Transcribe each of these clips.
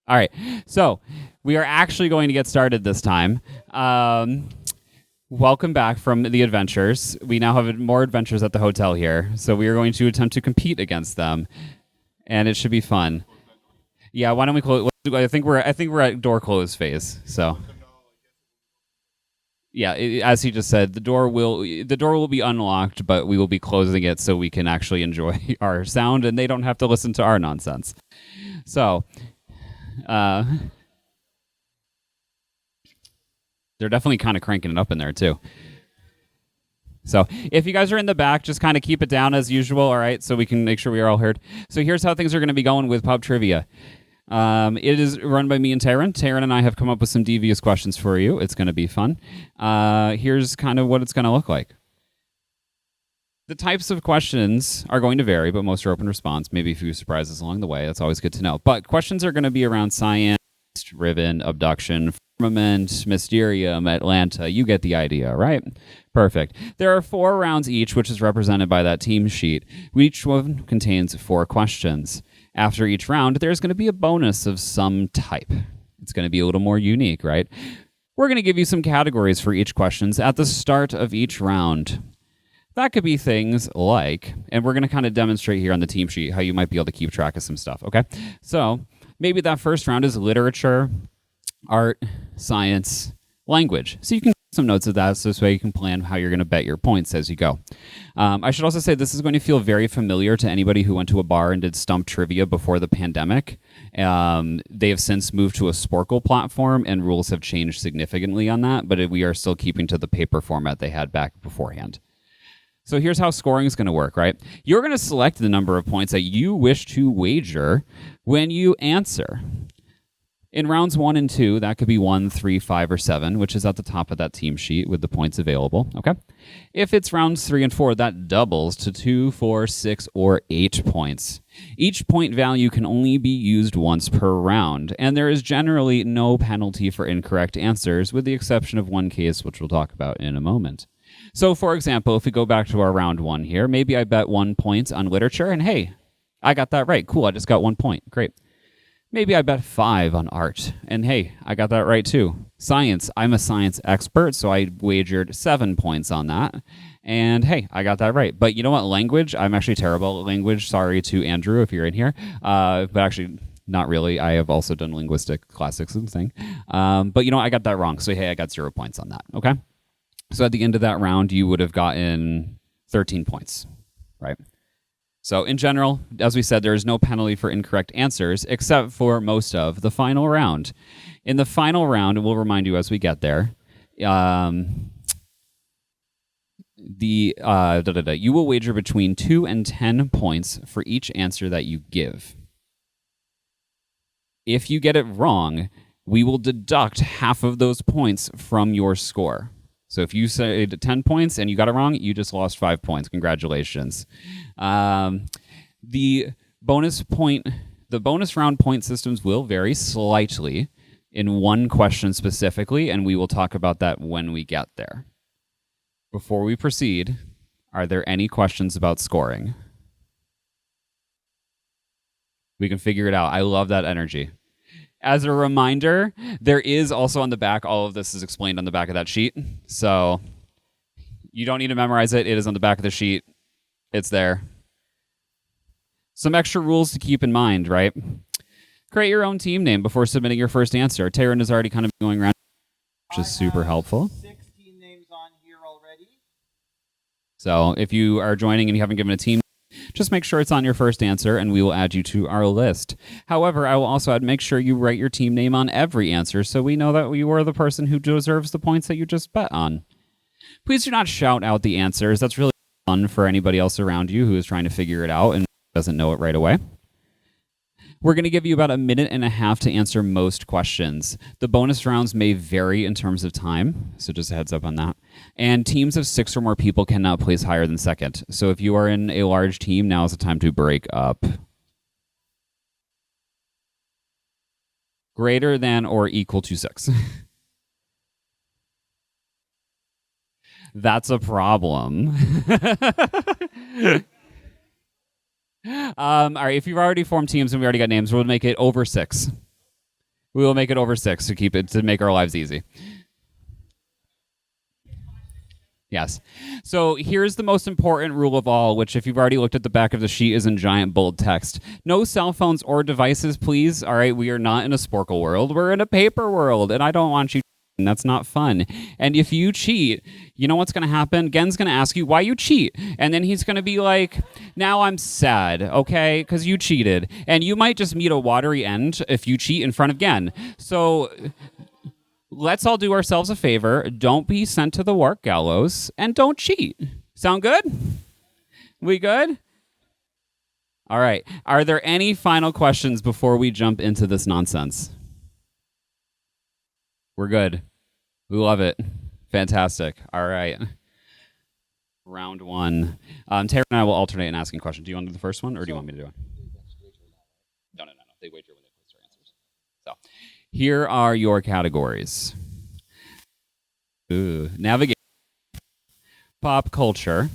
All right. So we are actually going to get started this time. Welcome back from the adventures. We now have more adventures at the hotel here, so we are going to attempt to compete against them, and it should be fun. Yeah. Why don't we close? I think we're at door close phase. So. Yeah, as he just said, the door will be unlocked, but we will be closing it so we can actually enjoy our sound, and they don't have to listen to our nonsense. So, they're definitely kind of cranking it up in there too. So, if you guys are in the back, just kind of keep it down as usual, all right? So we can make sure we are all heard. So here's how things are going to be going with pub trivia. It is run by me and Taryn. Taryn and I have come up with some devious questions for you. It's going to be fun. Here's kind of what it's going to look like. The types of questions are going to vary, but most are open response. Maybe a few surprises along the way. That's always good to know. But questions are going to be around Cyan, Riven, Abduction, Firmament, Mysterium, Atlanta. You get the idea, right? Perfect. There are 4 rounds each, which is represented by that team sheet. Each one contains 4 questions. After each round, there's going to be a bonus of some type. It's going to be a little more unique, right? We're going to give you some categories for each questions at the start of each round. That could be things like, and we're going to kind of demonstrate here on the team sheet how you might be able to keep track of some stuff, okay? So maybe that first round is literature, art, science, language. So you can some notes of that so this way you can plan how you're going to bet your points as you go. I should also say this is going to feel very familiar to anybody who went to a bar and did stump trivia before the pandemic. They have since moved to a Sporkle platform and rules have changed significantly on that, but we are still keeping to the paper format they had back beforehand. So here's how scoring is going to work, right? You're going to select the number of points that you wish to wager when you answer. In rounds 1 and 2, that could be 1, 3, 5, or 7, which is at the top of that team sheet with the points available. Okay. If it's rounds 3 and 4, that doubles to 2, 4, 6, or 8 points. Each point value can only be used once per round, and there is generally no penalty for incorrect answers, with the exception of one case, which we'll talk about in a moment. So, for example, if we go back to our round 1 here, maybe I bet 1 point on literature, and hey, I got that right. Cool, I just got 1 point. Great. Maybe I bet 5 on art, and hey, I got that right too. Science, I'm a science expert, so I wagered 7 points on that, and hey, I got that right. But you know what, language, I'm actually terrible at language. Sorry to Andrew if you're in here, but actually, not really. I have also done linguistic classics and thing. But you know what, I got that wrong, so hey, I got 0 points on that, okay? So at the end of that round, you would have gotten 13 points, right? So in general, as we said, there is no penalty for incorrect answers, except for most of the final round. In the final round, we'll remind you as we get there, you will wager between 2 and 10 points for each answer that you give. If you get it wrong, we will deduct half of those points from your score. So if you said 10 points and you got it wrong, you just lost 5 points. Congratulations. The bonus round point systems will vary slightly in one question specifically, and we will talk about that when we get there. Before we proceed, are there any questions about scoring? We can figure it out. I love that energy. As a reminder, there is also on the back, all of this is explained on the back of that sheet. So you don't need to memorize it. It is on the back of the sheet. It's there. Some extra rules to keep in mind, right? Create your own team name before submitting your first answer. Taryn is already kind of going around, which is super helpful. 16 names on here already. So if you are joining and you haven't given a team, just make sure it's on your first answer, and we will add you to our list. However, I will also add, make sure you write your team name on every answer so we know that you are the person who deserves the points that you just bet on. Please do not shout out the answers. That's really fun for anybody else around you who is trying to figure it out and doesn't know it right away. We're going to give you about 1.5 minutes to answer most questions. The bonus rounds may vary in terms of time, so just a heads up on that. And teams of 6 or more people cannot place higher than second. So if you are in a large team, now is the time to break up. Greater than or equal to 6. That's a problem. All right, if you've already formed teams and we already got names, we'll make it over 6. We will make it over 6 to make our lives easy. Yes. So here's the most important rule of all, which if you've already looked at the back of the sheet is in giant bold text. No cell phones or devices, please. All right, we are not in a Sporkle world. We're in a paper world, and I don't want you cheating. That's not fun. And if you cheat, you know what's going to happen? Gen's going to ask you why you cheat. And then he's going to be like, now I'm sad, okay, because you cheated. And you might just meet a watery end if you cheat in front of Gen. So let's all do ourselves a favor. Don't be sent to the work gallows and don't cheat. Sound good? We good? All right. Are there any final questions before we jump into this nonsense? We're good. We love it. Fantastic. All right. Round 1. Tara and I will alternate in asking questions. Do you want to do the first one or do you want me to do it? No. They wager when they post their answers. So here are your categories. Navigation, pop culture,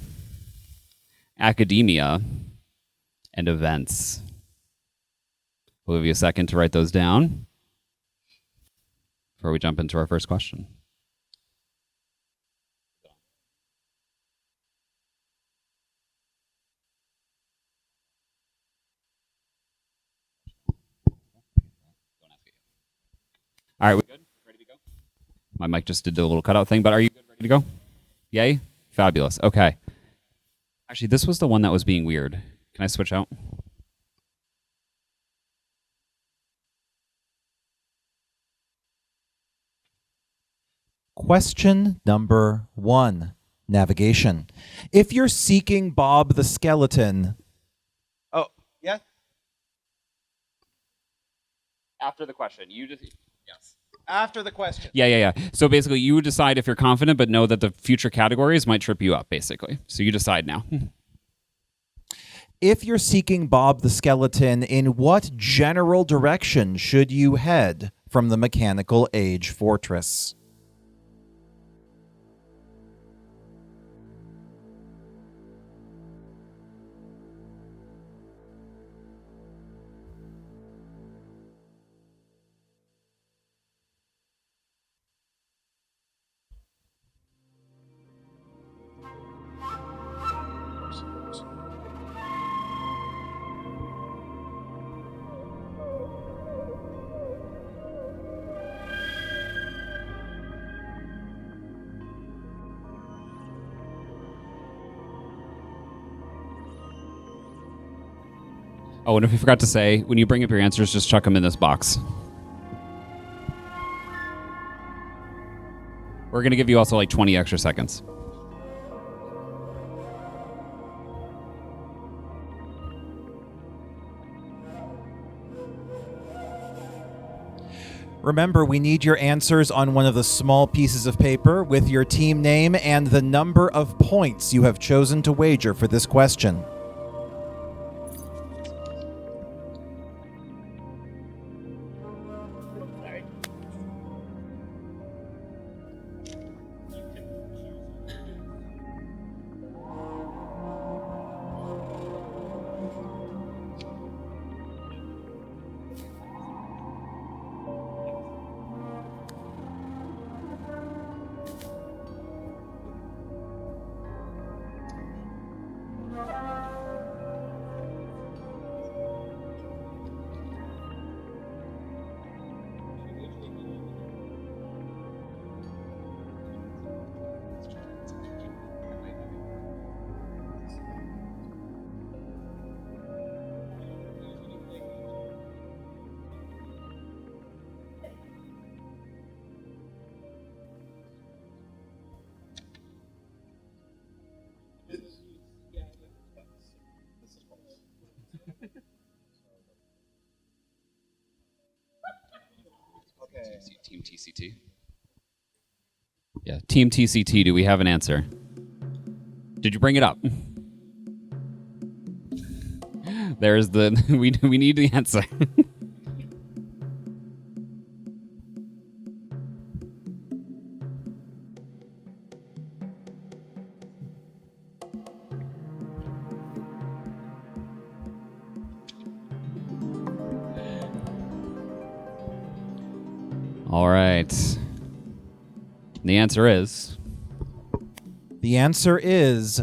academia, and events. We'll give you a second to write those down before we jump into our first question. All right, we good? Ready to go? My mic just did a little cutout thing, but are you good? Ready to go? Yay? Fabulous. Okay. Actually, this was the one that was being weird. Can I switch out? Question number 1, navigation. If you're seeking Bob the skeleton... Oh, yeah? After the question. Yes. After the question. Yeah. So basically, you would decide if you're confident, but know that the future categories might trip you up, basically. So you decide now. If you're seeking Bob the skeleton, in what general direction should you head from the Mechanical Age Fortress? Oh, and if you forgot to say, when you bring up your answers, just chuck them in this box. We're going to give you also like 20 extra seconds. Remember, we need your answers on one of the small pieces of paper with your team name and the number of points you have chosen to wager for this question. Team TCT. Yeah, Team TCT, do we have an answer? Did you bring it up? There's the... we need the answer. All right. The answer is... The answer is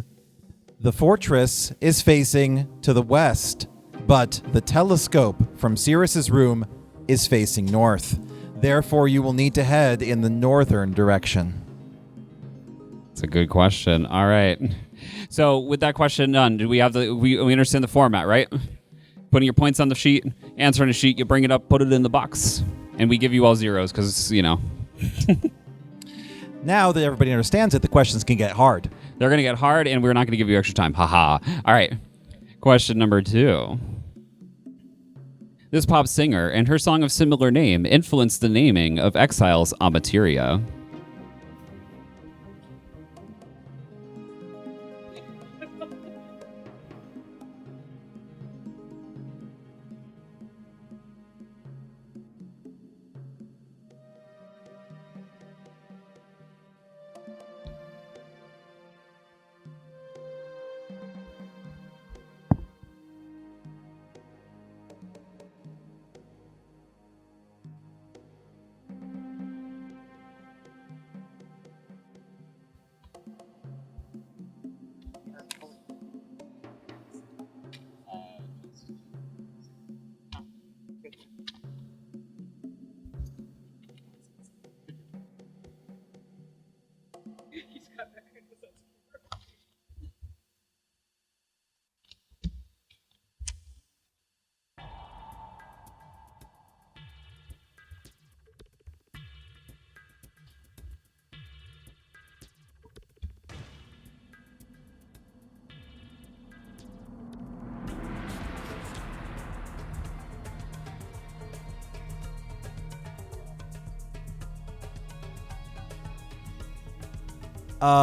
the fortress is facing to the west, but the telescope from Sirius's room is facing north. Therefore, you will need to head in the northern direction. It's a good question. All right. So with that question done, do we have we understand the format, right? Putting your points on the sheet, answering a sheet, you bring it up, put it in the box, and we give you all zeros because, you know. Now that everybody understands it, the questions can get hard. They're going to get hard, and we're not going to give you extra time. Haha. All right. Question number 2. This pop singer and her song of similar name influenced the naming of Exile's Amateria.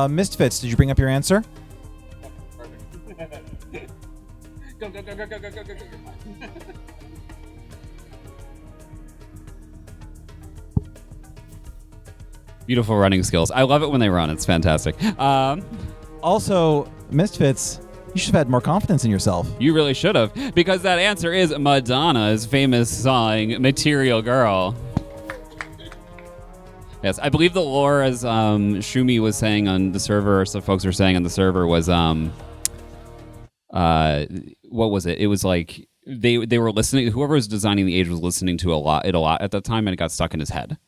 Misfits, did you bring up your answer? Go, go, go, go, go, go, go, go, go. Beautiful running skills. I love it when they run. It's fantastic. Also, Misfits, you should have had more confidence in yourself. You really should have, because that answer is Madonna's famous song, Material Girl. Yes, I believe the lore, as Shumi was saying on the server, or some folks were saying on the server, was what was it? It was like they were listening. Whoever was designing the age was listening to it a lot at that time, and it got stuck in his head.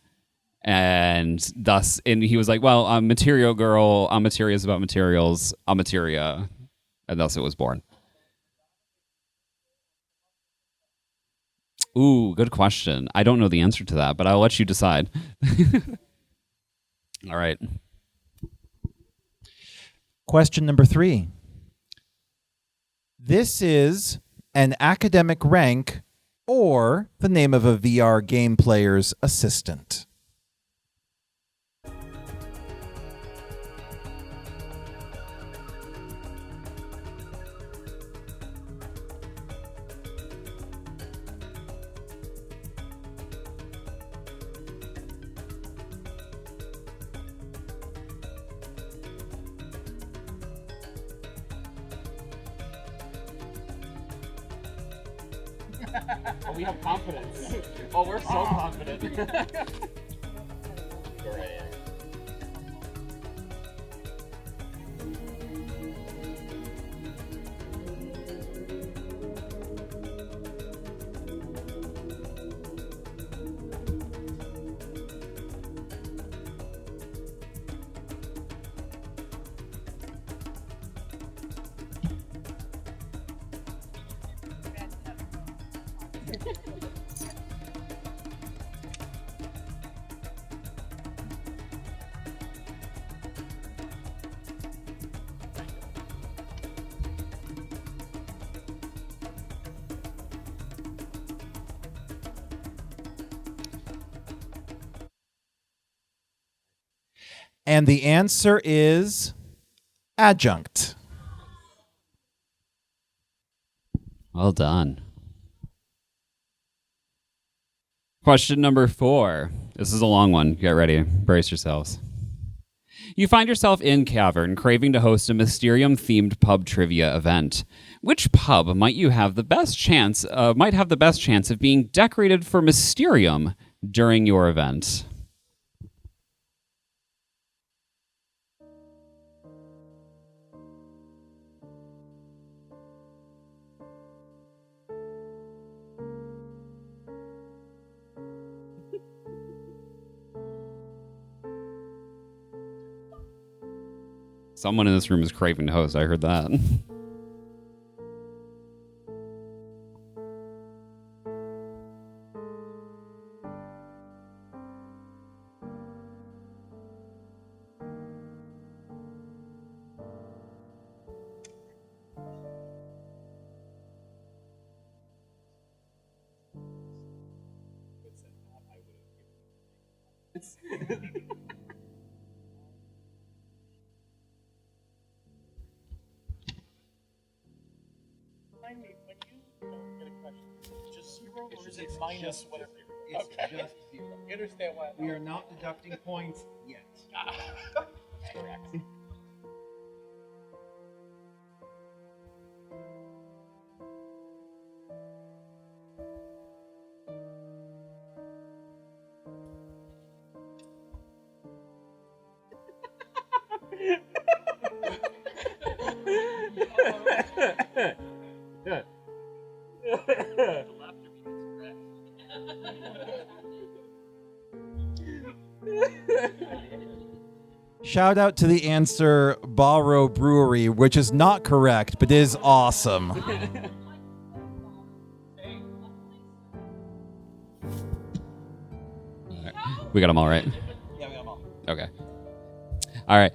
And thus, and he was like, "Well, Material Girl, Materia is about materials, Materia," and thus it was born. Ooh, good question. I don't know the answer to that, but I'll let you decide. All right. Question number 3. This is an academic rank or the name of a VR game player's assistant. Oh, we have confidence. Oh, we're so confident. And the answer is adjunct. Well done. Question number 4. This is a long one. Get ready. Brace yourselves. You find yourself in Cavern, craving to host a Mysterium-themed pub trivia event. Which pub might have the best chance of being decorated for Mysterium during your event? Someone in this room is craving toast. I heard that. When you don't get a question, it's just zero or is it minus whatever? It's Okay. just zero. You understand why? We are not deducting points yet. Correct. Shout out to the answer Barrow Brewery, which is not correct, but is awesome. We got them all right. Yeah, we got them all. Okay. All right.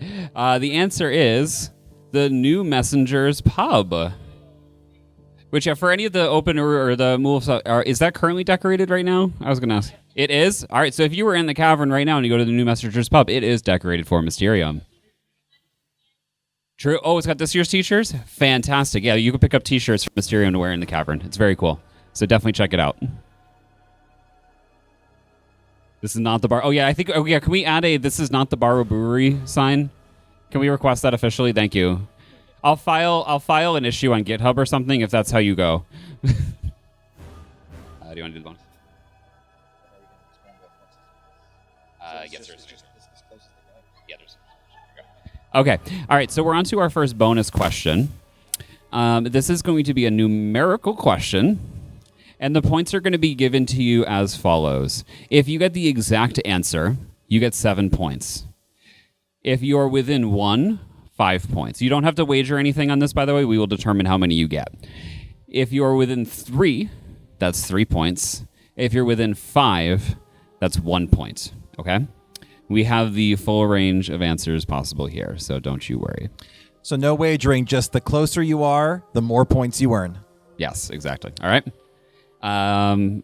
The answer is the New Messengers Pub. Which, for any of the open or the move, is that currently decorated right now? I was going to ask. It is? All right. So if you were in the cavern right now and you go to the New Messengers Pub, it is decorated for Mysterium. True. Oh, it's got this year's t-shirts? Fantastic. Yeah, you can pick up t-shirts from Mysterium to wear in the cavern. It's very cool. So definitely check it out. This is not the bar. Oh, yeah. I think. Oh, yeah. Can we add a "This is not the Barrow Brewery" sign? Can we request that officially? Thank you. I'll file an issue on GitHub or something if that's how you go. Do you want to do the bonus? Yes, there's. Yeah, there's. Okay. All right. So we're on to our first bonus question. This is going to be a numerical question. And the points are going to be given to you as follows. If you get the exact answer, you get 7 points. If you're within 1, 5 points. You don't have to wager anything on this, by the way. We will determine how many you get. If you're within 3, that's 3 points. If you're within 5, that's 1 point. Okay? We have the full range of answers possible here, so don't you worry. So no wagering, just the closer you are, the more points you earn. Yes, exactly. All right? And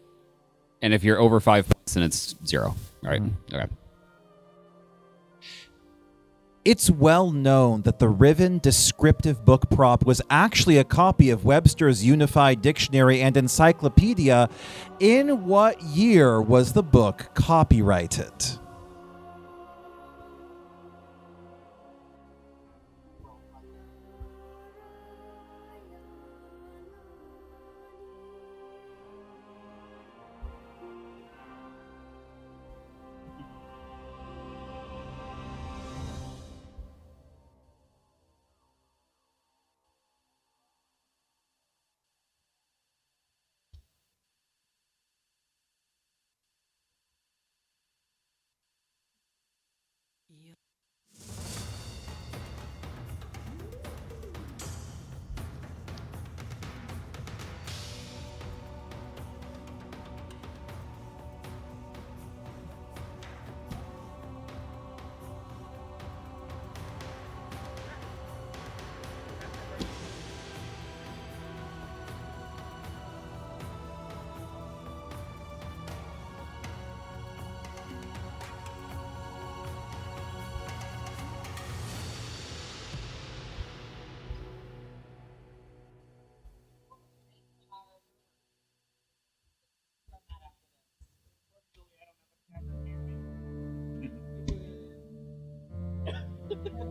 if you're over 5 points, then it's 0. All right? Okay. It's well known that the Riven descriptive book prop was actually a copy of Webster's Unified Dictionary and Encyclopedia. In what year was the book copyrighted?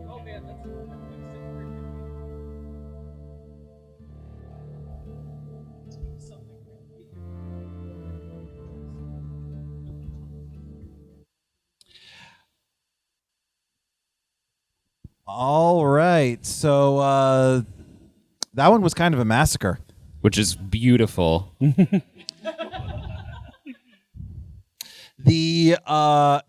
Oh man, that's All right. So that one was kind of a massacre. Which is beautiful. The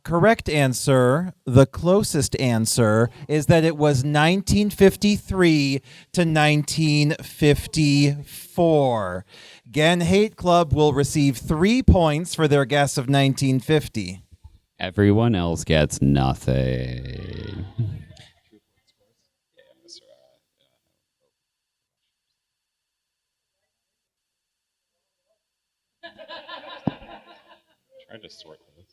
correct answer, the closest answer, is that it was 1953 to 1954. Gen Hate Club will receive 3 points for their guess of 1950. Everyone else gets nothing. Trying to sort this.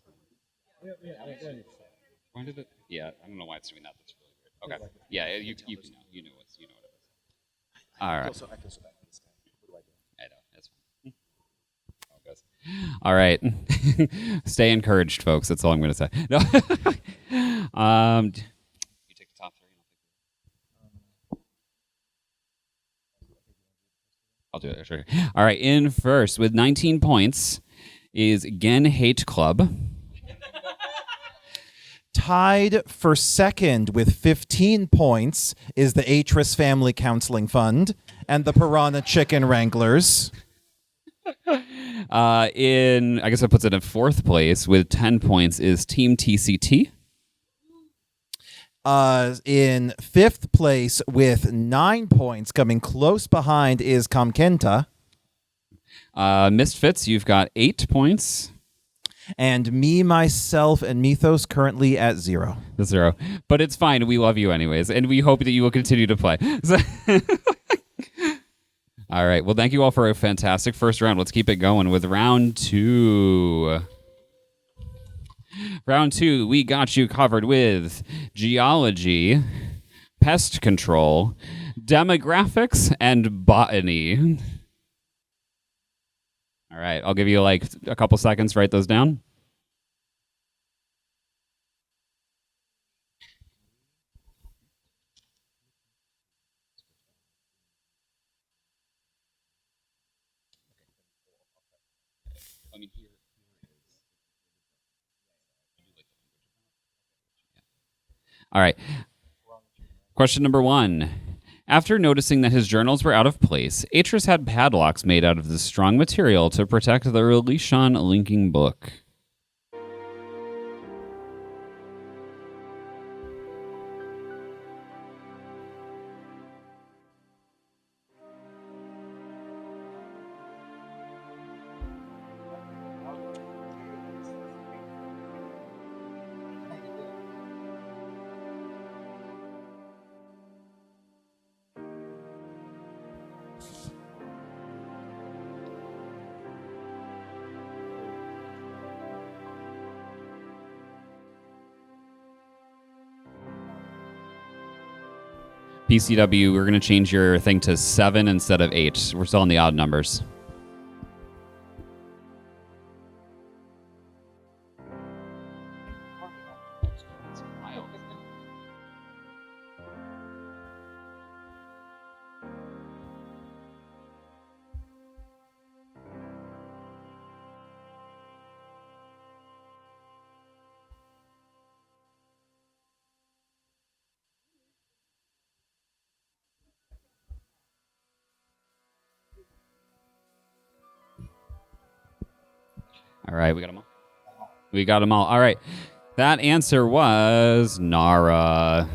Why did it? Yeah, I don't know why it's doing that. That's really weird. Okay. Yeah, you know what it is. All right. I know. That's fine. Oh, it goes. All right. Stay encouraged, folks. That's all I'm going to say. No. You take the top three. I'll do it. Sure. All right. In first, with 19 points, is Gen Hate Club. Tied for second with 15 points is the Atris Family Counseling Fund and the Piranha Chicken Wranglers. I guess that puts it in fourth place with 10 points is Team TCT. In fifth place with 9 points, coming close behind, is Kamkenta. Misfits, you've got 8 points. And me, myself, and Mythos currently at 0. 0. But it's fine. We love you anyways, and we hope that you will continue to play. All right. Well, thank you all for a fantastic first round. Let's keep it going with round 2. Round 2, we got you covered with geology, pest control, demographics, and botany. All right, I'll give you like a couple seconds to write those down. All right. Question number 1. After noticing that his journals were out of place, Atris had padlocks made out of this strong material to protect the Relishon linking book. PCW, we're going to change your thing to 7 instead of 8. We're still on the odd numbers. All right, we got them all. We got them all. All right. That answer was Nara.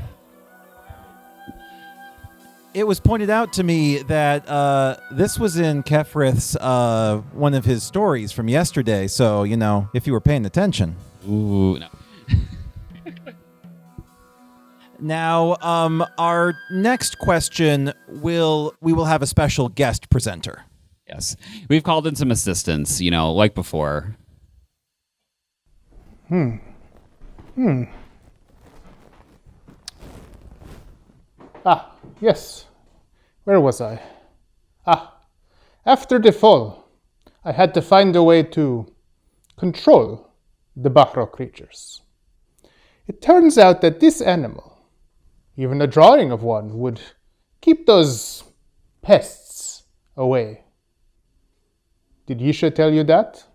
It was pointed out to me that this was in Kefrith's one of his stories from yesterday. So, you know, if you were paying attention. Ooh, no. Now, our next question we will have a special guest presenter. Yes. We've called in some assistants, you know, like before. Ah, yes. Where was I? After the fall, I had to find a way to control the Bahro creatures. It turns out that this animal, even a drawing of one, would keep those pests away. Did Yisha tell you that?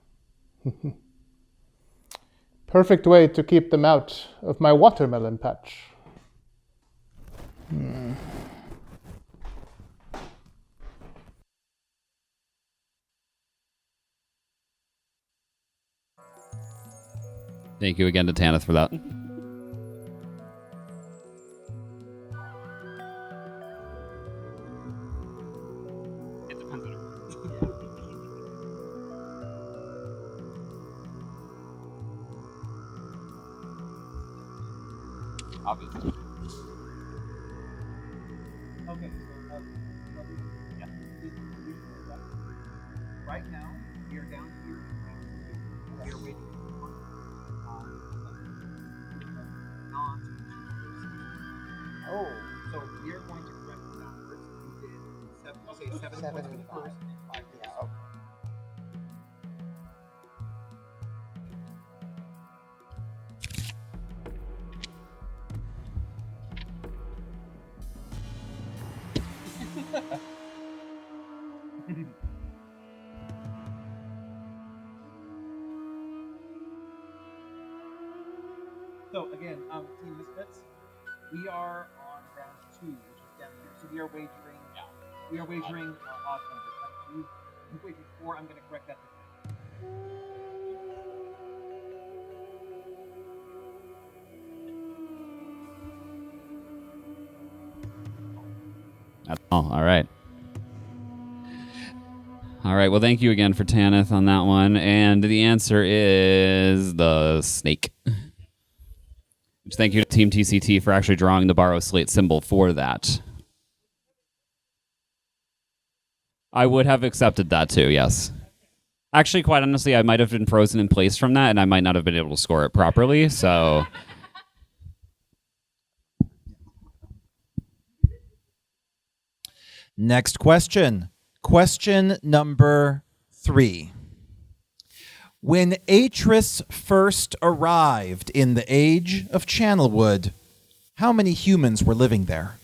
Perfect way to keep them out of my watermelon patch. Thank you again to Tanith for that. It depends on obviously. Okay, so yeah, right now we are down here in round two. We are waiting for non. Oh, so we are going to correct the numbers. We did 7 points for the first and 5 for the second. So again, Team Misfits, we are on round 2, which is down here. So we are wagering. Yeah. We are wagering odd numbers. You wagered 4. I'm going to correct that to 10. That's all. All right. All right. Well, thank you again for Tanith on that one. And the answer is the snake. Which thank you to Team TCT for actually drawing the borrow slate symbol for that. I would have accepted that too, yes. Actually, quite honestly, I might have been frozen in place from that, and I might not have been able to score it properly, so... Next question. Question number 3. When Atris first arrived in the age of Channelwood, how many humans were living there?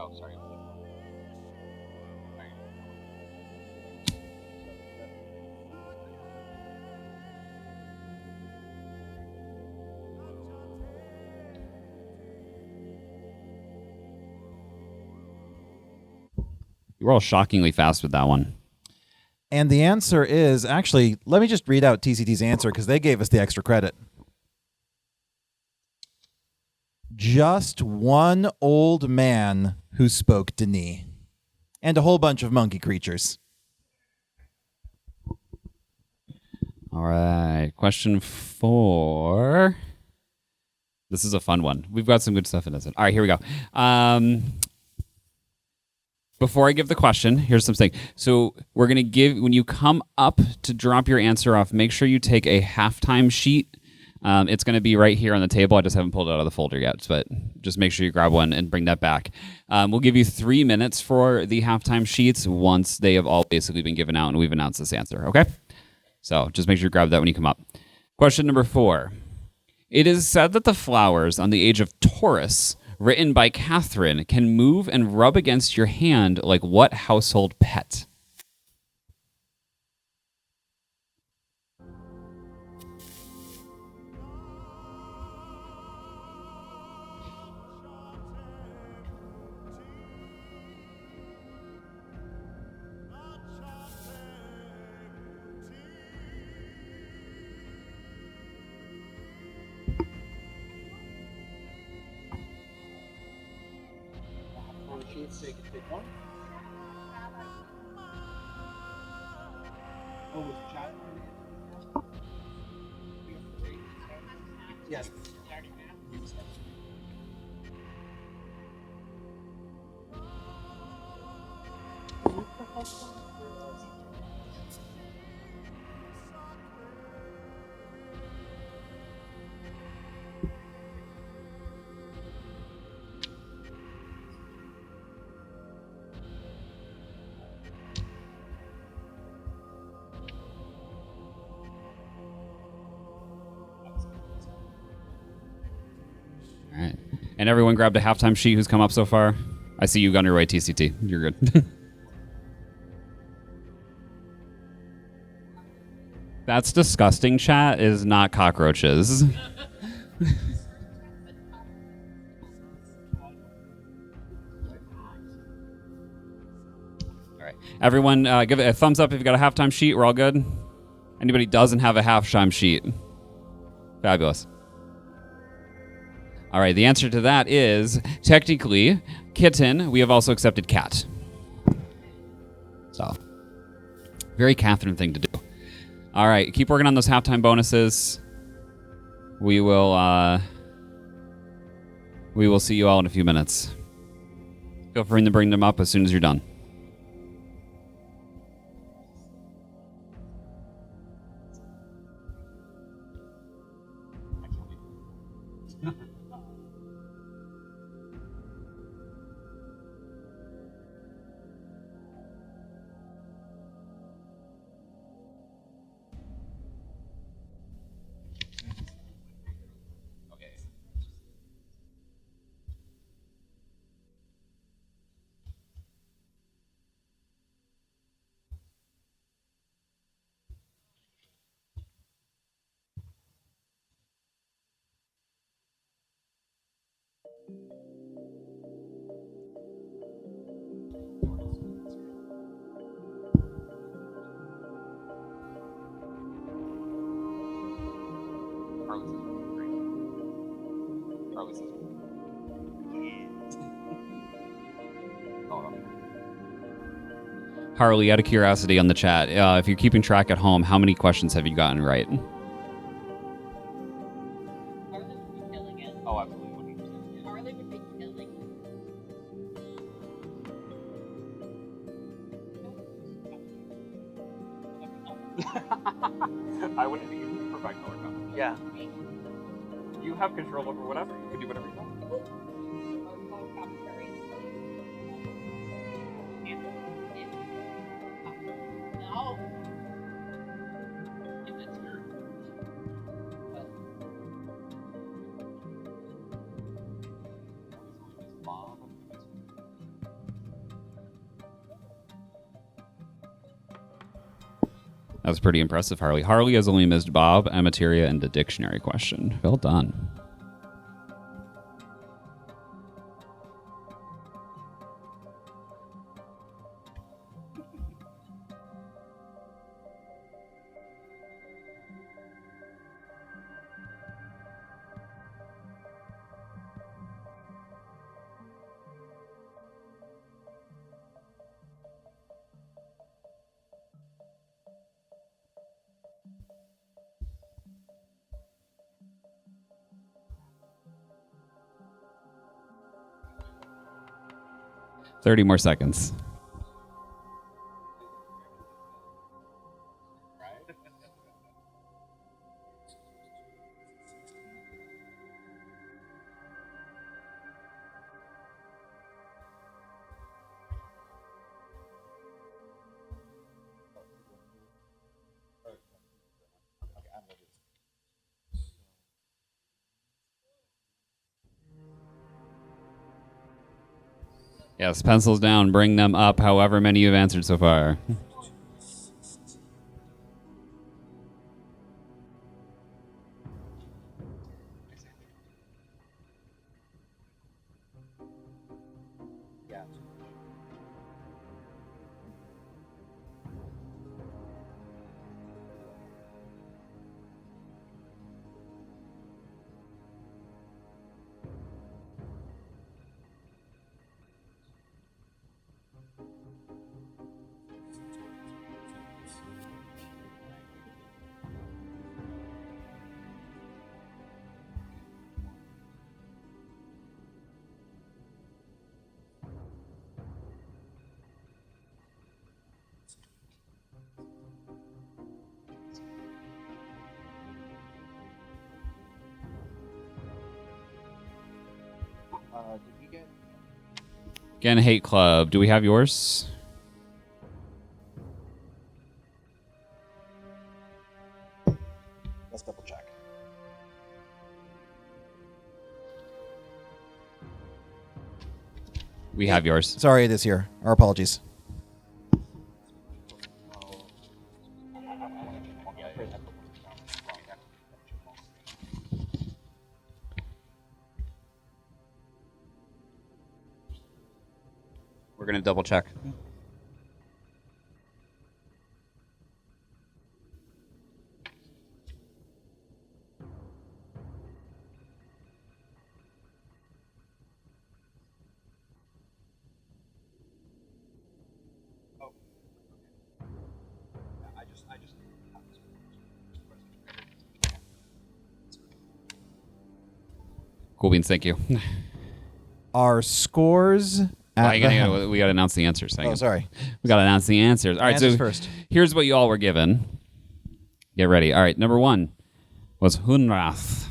Oh, sorry. You were all shockingly fast with that one. And the answer is, actually, let me just read out TCT's answer because they gave us the extra credit. Just one old man who spoke Denis. And a whole bunch of monkey creatures. All right. Question 4. This is a fun one. We've got some good stuff in this one. All right, here we go. Before I give the question, here's something. So we're going to give, when you come up to drop your answer off, make sure you take a halftime sheet. It's going to be right here on the table. I just haven't pulled it out of the folder yet, but just make sure you grab one and bring that back. We'll give you 3 minutes for the halftime sheets once they have all basically been given out and we've announced this answer, okay? So just make sure you grab that when you come up. Question number 4. It is said that the flowers on the age of Taurus, written by Catherine, can move and rub against your hand like what household pet? Oh, was chat going to answer this now? Yes. All right. And everyone grabbed a halftime sheet who's come up so far. I see you on your way, TCT. You're good. That's disgusting, chat. Is not cockroaches. All right. Everyone, give it a thumbs up if you got a halftime sheet. We're all good. Anybody doesn't have a halftime sheet? Fabulous. All right, the answer to that is technically kitten. We have also accepted cat. So, very Catherine thing to do. All right, keep working on those halftime bonuses. We will see you all in a few minutes. Feel free to bring them up as soon as you're done. Harley, out of curiosity on the chat, if you're keeping track at home, how many questions have you gotten right? Oh, absolutely. Harley would be killing. I wouldn't even provide color comments. Yeah. You have control over whatever. You can do whatever you want. No. That was pretty impressive, Harley. Harley has only missed Bob, Emateria, and the dictionary question. Well done. Thirty more seconds. Yes, pencils down. Bring them up, however many you've answered so far. Yeah. Again, Hate Club. Do we have yours? Let's double check. We have yours. Sorry, it is here. Our apologies. We're going to double check. Cool beans, thank you. Our scores at the helm. We got to announce the answers. Hang Oh, on. sorry. We got to announce the answers. All right, Answers so first. here's what you all were given. Get ready. All right, number 1 was Hunrath.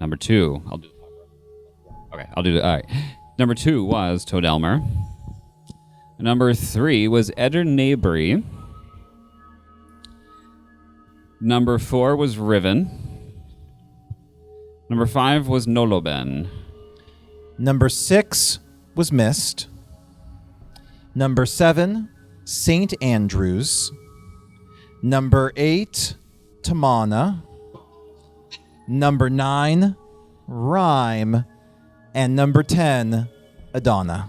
Number 2, I'll do it. All right. Number 2 was Todelmer. Number 3 was Edernabri. Number 4 was Riven. Number 5 was Noloben. Number 6 was Myst. Number 7, St. Andrews. Number 8, Tamana. Number 9, Rhyme. And number 10, Adana.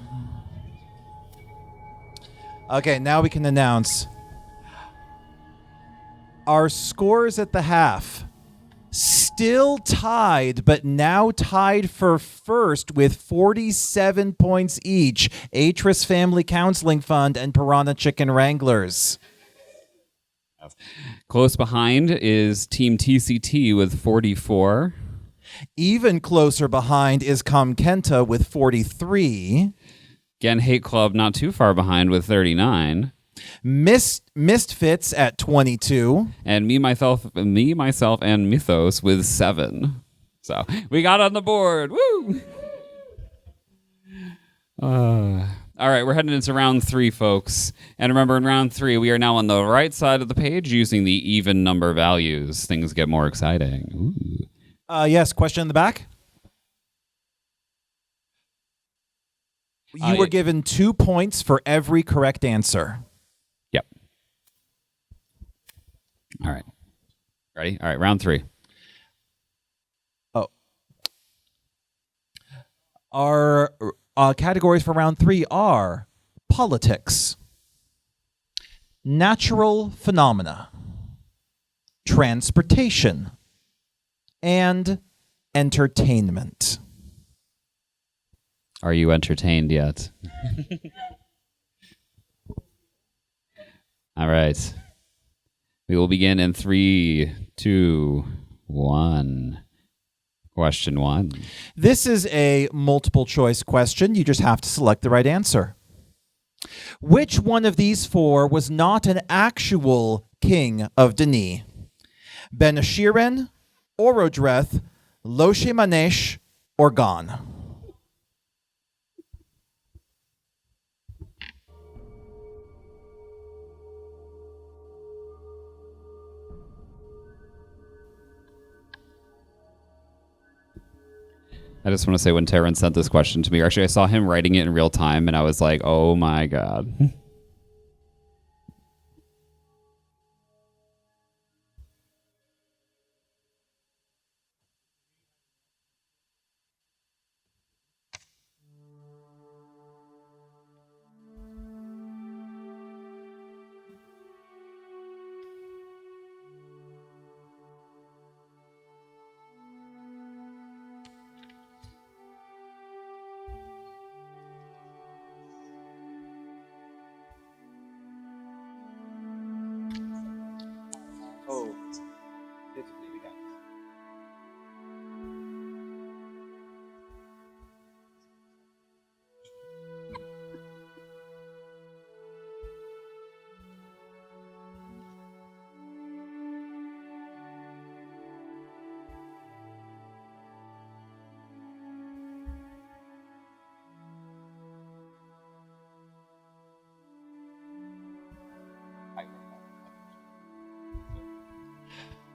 Okay, now we can announce our scores at the half. Still tied, but now tied for first with 47 points each. Atris Family Counseling Fund and Piranha Chicken Wranglers. Close behind is Team TCT with 44. Even closer behind is Comkenta with 43. Again, Hate Club not too far behind with 39. Misfits at 22. And me, myself, and Mythos with 7. So we got on the board. Woo! All right, we're heading into round 3, folks. And remember, in round 3, we are now on the right side of the page using the even number values. Things get more exciting. Ooh. Yes, question in the back? You were given 2 points for every correct answer. Yep. All right. Ready? All right, round 3. Oh. Our categories for round 3 are politics, natural phenomena, transportation, and entertainment. Are you entertained yet? All right. We will begin in 3, 2, 1. Question 1. This is a multiple choice question. You just have to select the right answer. Which one of these 4 was not an actual king of Denis? Ben-Ashiren, Orodreth, Loshe Manesh, or Gon? I just want to say when Terran sent this question to me, actually I saw him writing it in real time and I was like, oh my God.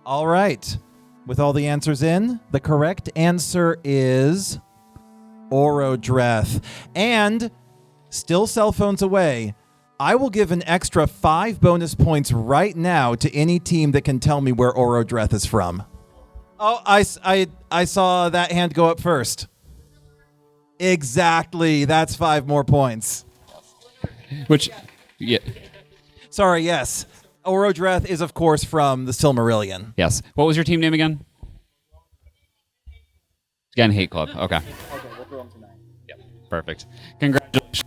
All right. With all the answers in, the correct answer is Orodreth. And still cell phones away, I will give an extra 5 bonus points right now to any team that can tell me where Orodreth is from. Oh, I saw that hand go up first. Exactly. That's 5 more points. Which, yeah. Sorry, yes. Orodreth is, of course, from the Silmarillion. Yes. What was your team name again? Again, Hate Club. Okay. Okay, we'll throw them tonight. Yep. Perfect. Congratulations.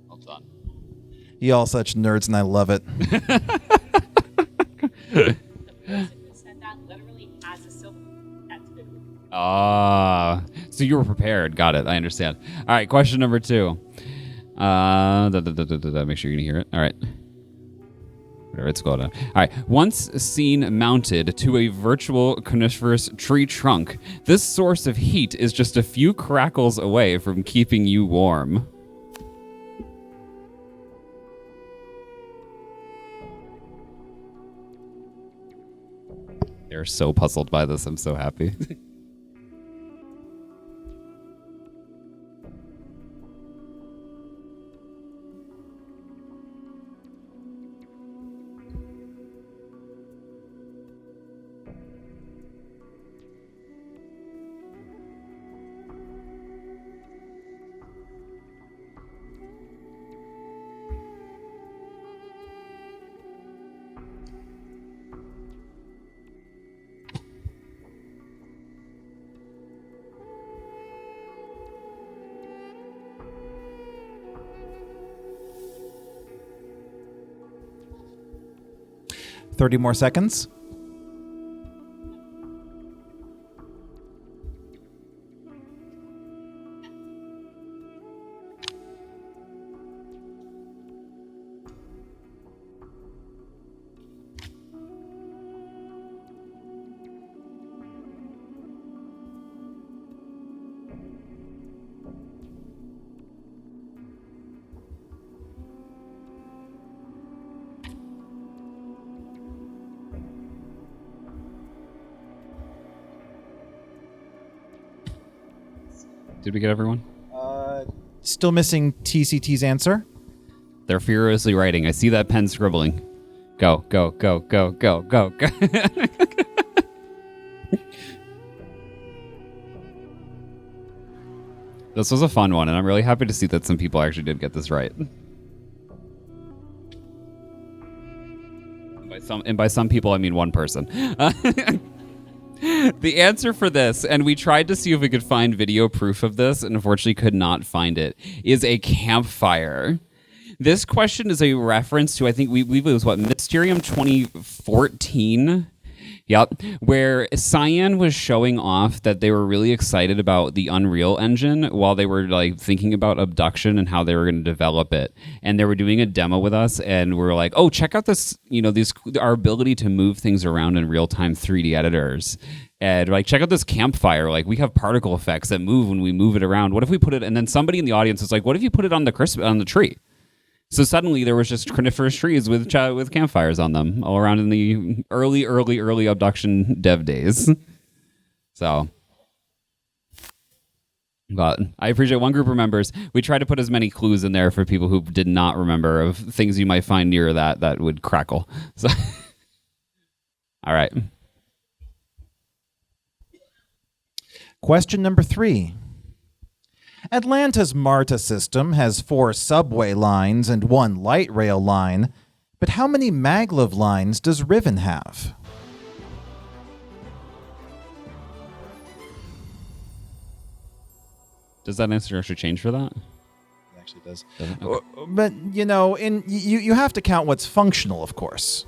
Well done. You all such nerds, and I love it. The person who said that literally has a silver tattoo. So you were prepared. Got it. I understand. All right. Question number 2. Make sure you can hear it. All right. Whatever, it's going on. All right. Once seen mounted to a virtual coniferous tree trunk, this source of heat is just a few crackles away from keeping you warm. They're so puzzled by this. I'm so happy. Thirty more seconds. Did we get everyone? Still missing TCT's answer. They're furiously writing. I see that pen scribbling. Go, go, go, go, go, go, go. This was a fun one, and I'm really happy to see that some people actually did get this right. By some people, I mean one person. The answer for this, and we tried to see if we could find video proof of this, and unfortunately could not find it, is a campfire. This question is a reference to, I think, we believe it was, Mysterium 2014? Yep. Where Cyan was showing off that they were really excited about the Unreal Engine while they were thinking about abduction and how they were going to develop it. And they were doing a demo with us, and we were like, oh, check out this, our ability to move things around in real-time 3D editors. And check out this campfire. We have particle effects that move when we move it around. What if we put it, and then somebody in the audience was like, what if you put it on the tree? So suddenly there was just coniferous trees with campfires on them all around in the early abduction dev days. So, but I appreciate one group of members. We tried to put as many clues in there for people who did not remember of things you might find near that would crackle. So, all right. Question number 3. Atlanta's MARTA system has 4 subway lines and 1 light rail line, but how many maglev lines does Riven have? Does that answer actually change for that? It actually does. Okay. But, you have to count what's functional, of course.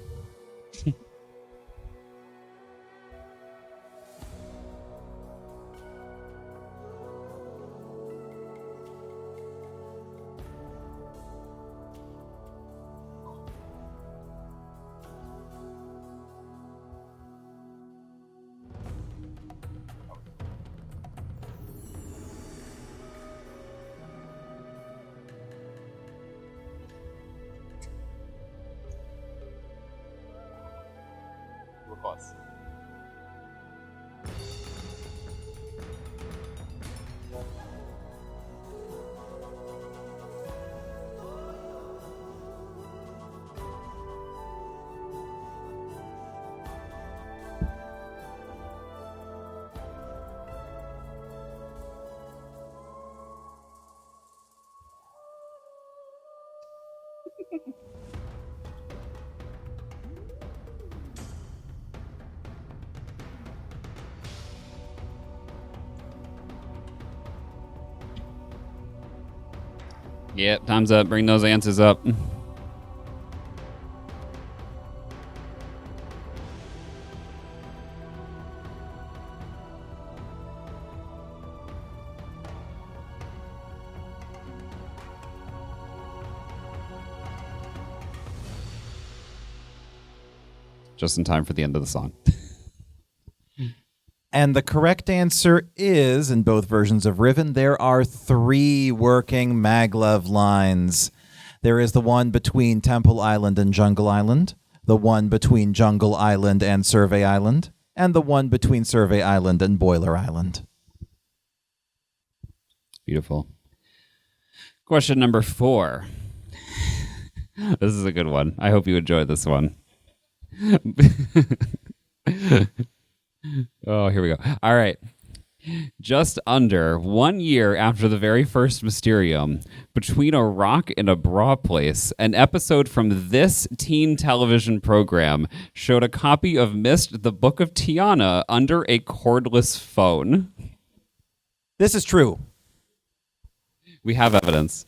Yep, time's up. Bring those answers up. Just in time for the end of the song. And the correct answer is, in both versions of Riven, there are 3 working maglev lines. There is the one between Temple Island and Jungle Island, the one between Jungle Island and Survey Island, and the one between Survey Island and Boiler Island. Beautiful. Question number 4. This is a good one. I hope you enjoy this one. Oh, here we go. All right. Just under 1 year after the very first Mysterium, between a rock and a bra place, an episode from this teen television program showed a copy of Myst, the Book of Tiana, under a cordless phone. This is true. We have evidence.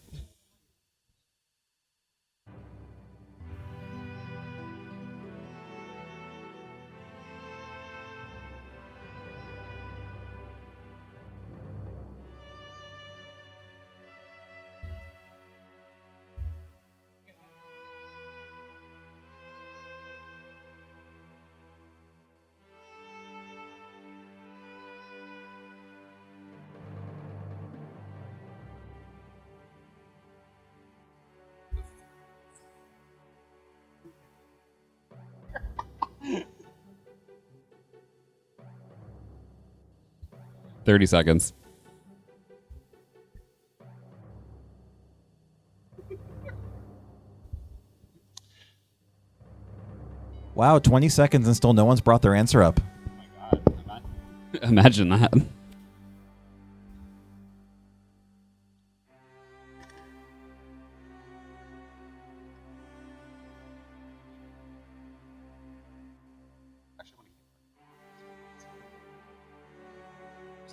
"30 seconds. Wow, 20 seconds and still no one's brought their answer up. Imagine that.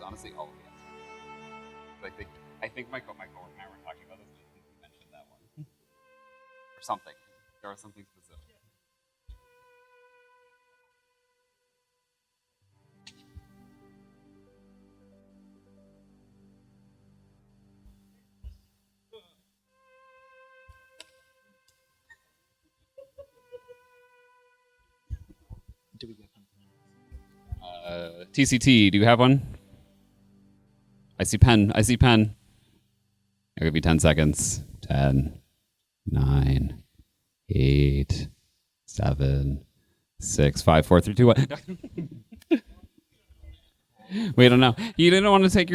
Honestly, all of the answers. I think my coworker and I were talking about this, and he mentioned that one or something. There was something specific. Do we get TCT, do you have one? I see pen. I'll give you 10 seconds. 10, 9, 8, 7, 6, 5, 4, 3, 2, 1. Wait, I don't know. You don't want to take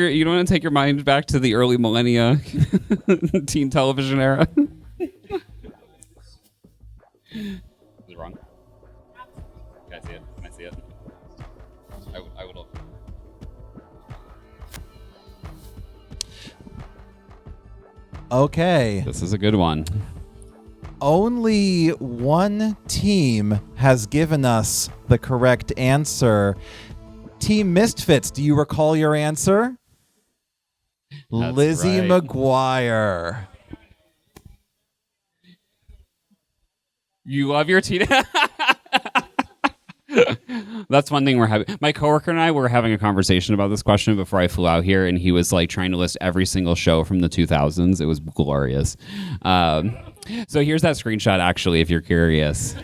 your mind back to the early millennia teen television era. Is it wrong? Can I see it? Can I see it? I would love. Okay. This is a good one. Only one team has given us the correct answer. Team Misfits, do you recall your answer? That's Lizzie right. McGuire. You love your teen. That's one thing we're having. My coworker and I were having a conversation about this question before I flew out here, and he was like trying to list every single show from the 2000s. It was glorious. So here's that screenshot, actually, if you're curious.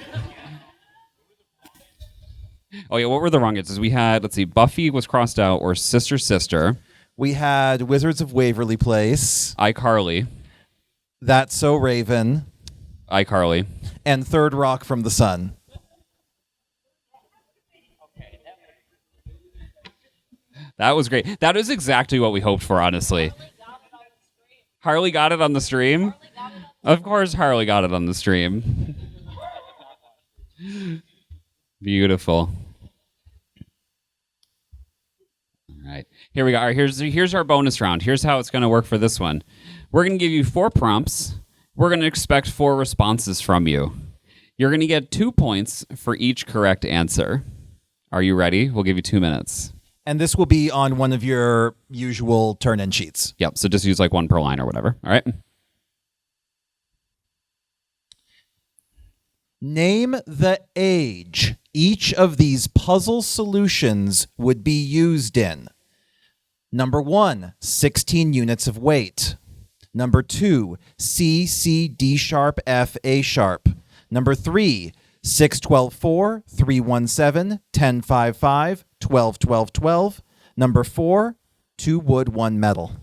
Oh yeah, what were the wrong answers? We had, let's see, Buffy was crossed out, or Sister Sister. We had Wizards of Waverly Place, iCarly, That's So Raven, iCarly. and Third Rock from the Sun. That was great. That is exactly what we hoped for, honestly. Harley got it on the stream? Of course Harley got it on the stream. Beautiful. All right. Here we go. All right, here's our bonus round. Here's how it's going to work for this one. We're going to give you 4 prompts, We're going to expect 4 responses from you. You're going to get 2 points for each correct answer. Are you ready? We'll give you 2 minutes. And this will be on one of your usual turn-in sheets. Yep, so just use like 1 per line or whatever. All right? Name the age each of these puzzle solutions would be used in. Number 1, 16 units of weight. Number 2, C, C, D sharp, F, A sharp. Number 3, 6, 12, 4, 3, 1, 7, 10, 5, 5, 12, 12, 12. Number 4, 2 wood, 1 metal.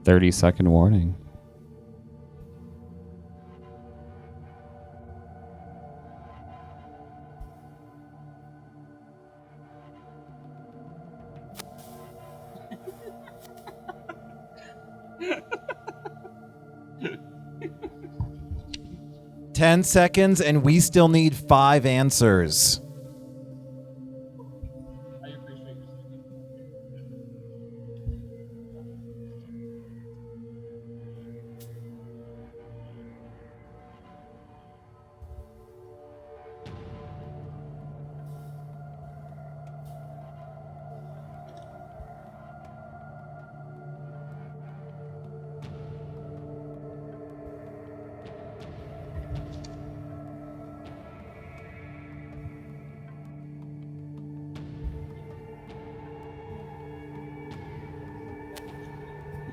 Thirty-second warning. Ten seconds, and we still need 5 answers. I appreciate your thinking.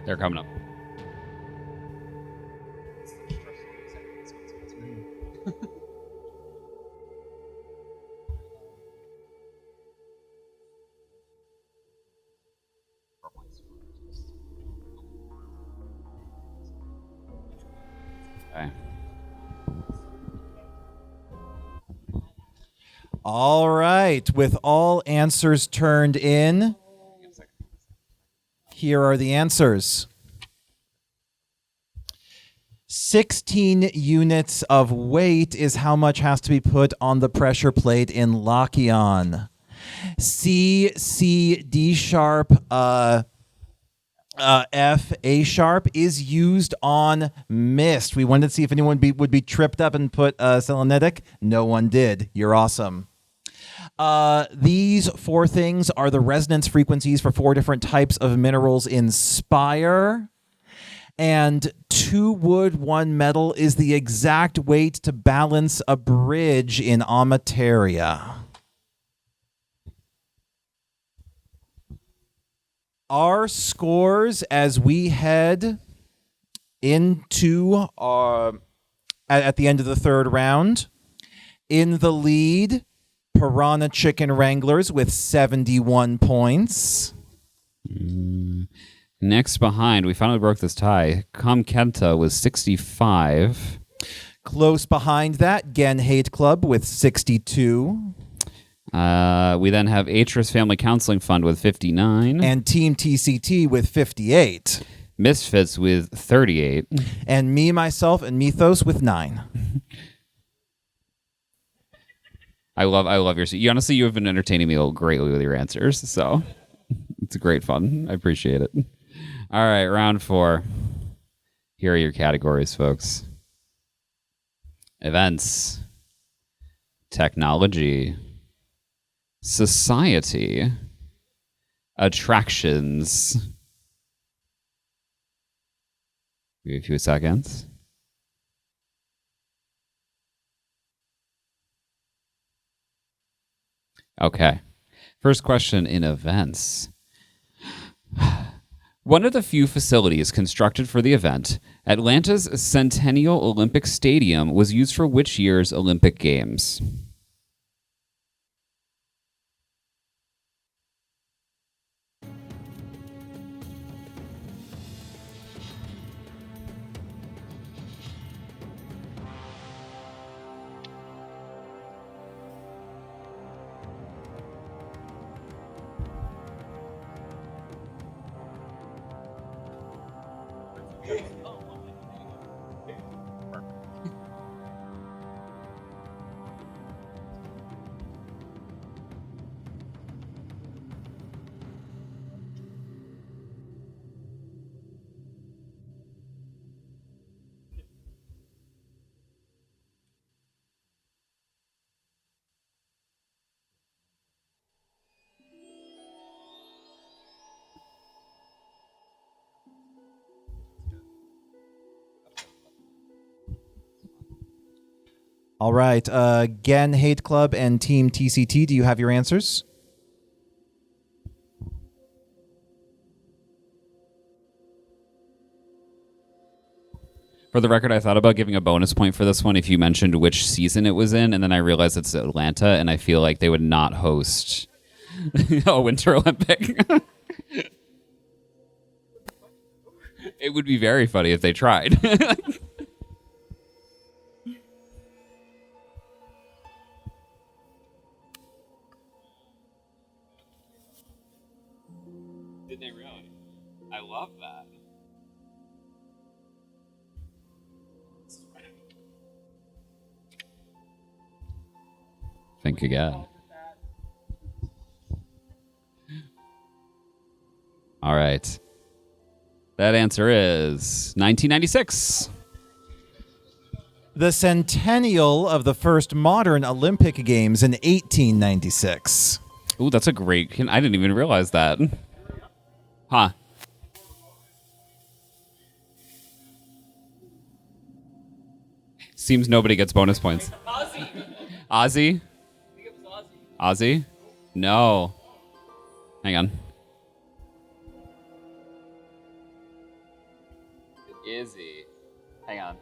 They're coming up. Okay. All right, with all answers turned in, here are the answers. 16 units of weight is how much has to be put on the pressure plate in Lokion. C, C, D sharp, F, A sharp is used on Myst. We wanted to see if anyone would be tripped up and put selenitic. No one did. You're awesome. These 4 things are the resonance frequencies for 4 different types of minerals in Spire. And 2 wood, 1 metal is the exact weight to balance a bridge in Amateria. Our scores as we head into at the end of the 3rd round. In the lead, Piranha Chicken Wranglers with 71 points. Next behind, we finally broke this tie. Kenta was 65. Close behind that, Gen Hate Club with 62. We then have Atris Family Counseling Fund with 59. And Team TCT with 58. Misfits with 38. And me, myself, and Mythos with 9. I love your. You honestly, you have been entertaining me greatly with your answers. So it's great fun. I appreciate it. All right, round 4. Here are your categories, folks. Events, technology, society, attractions. Give me a few seconds. Okay. First question in events. One of the few facilities constructed for the event, Atlanta's Centennial Olympic Stadium, was used for which year's Olympic Games? All right. Again, Hate Club and Team TCT, do you have your answers? For the record, I thought about giving a bonus point for this one if you mentioned which season it was in, and then I realized it's Atlanta, and I feel like they would not host a Winter Olympic. It would be very funny if they tried. Did they really? I love that. Think again. All right. That answer is 1996. The centennial of the first modern Olympic Games in 1896. Ooh, that's a great. I didn't even realize that. Huh. Seems nobody gets bonus points. Ozzy? Ozzy? No. Hang on. Izzy. Hang on.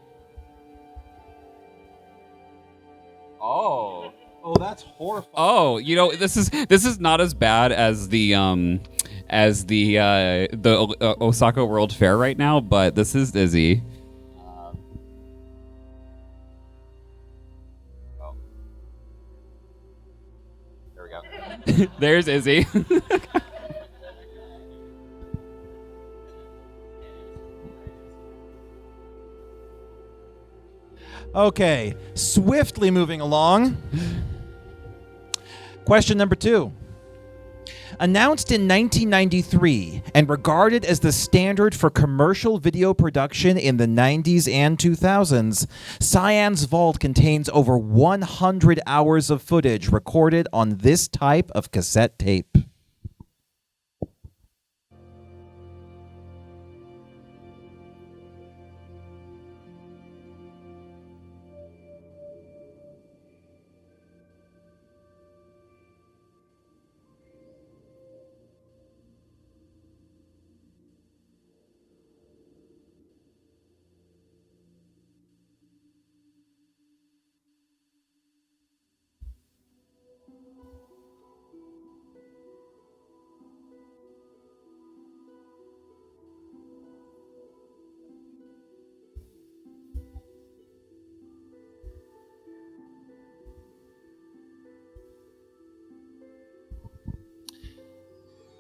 Oh. Oh, that's horrifying. Oh, you know, this is not as bad as the Osaka World Fair right now, but this is Izzy. There we go. There's Izzy. Okay, swiftly moving along. Question number 2. Announced in 1993 and regarded as the standard for commercial video production in the 90s and 2000s, Cyan's vault contains over 100 hours of footage recorded on this type of cassette tape.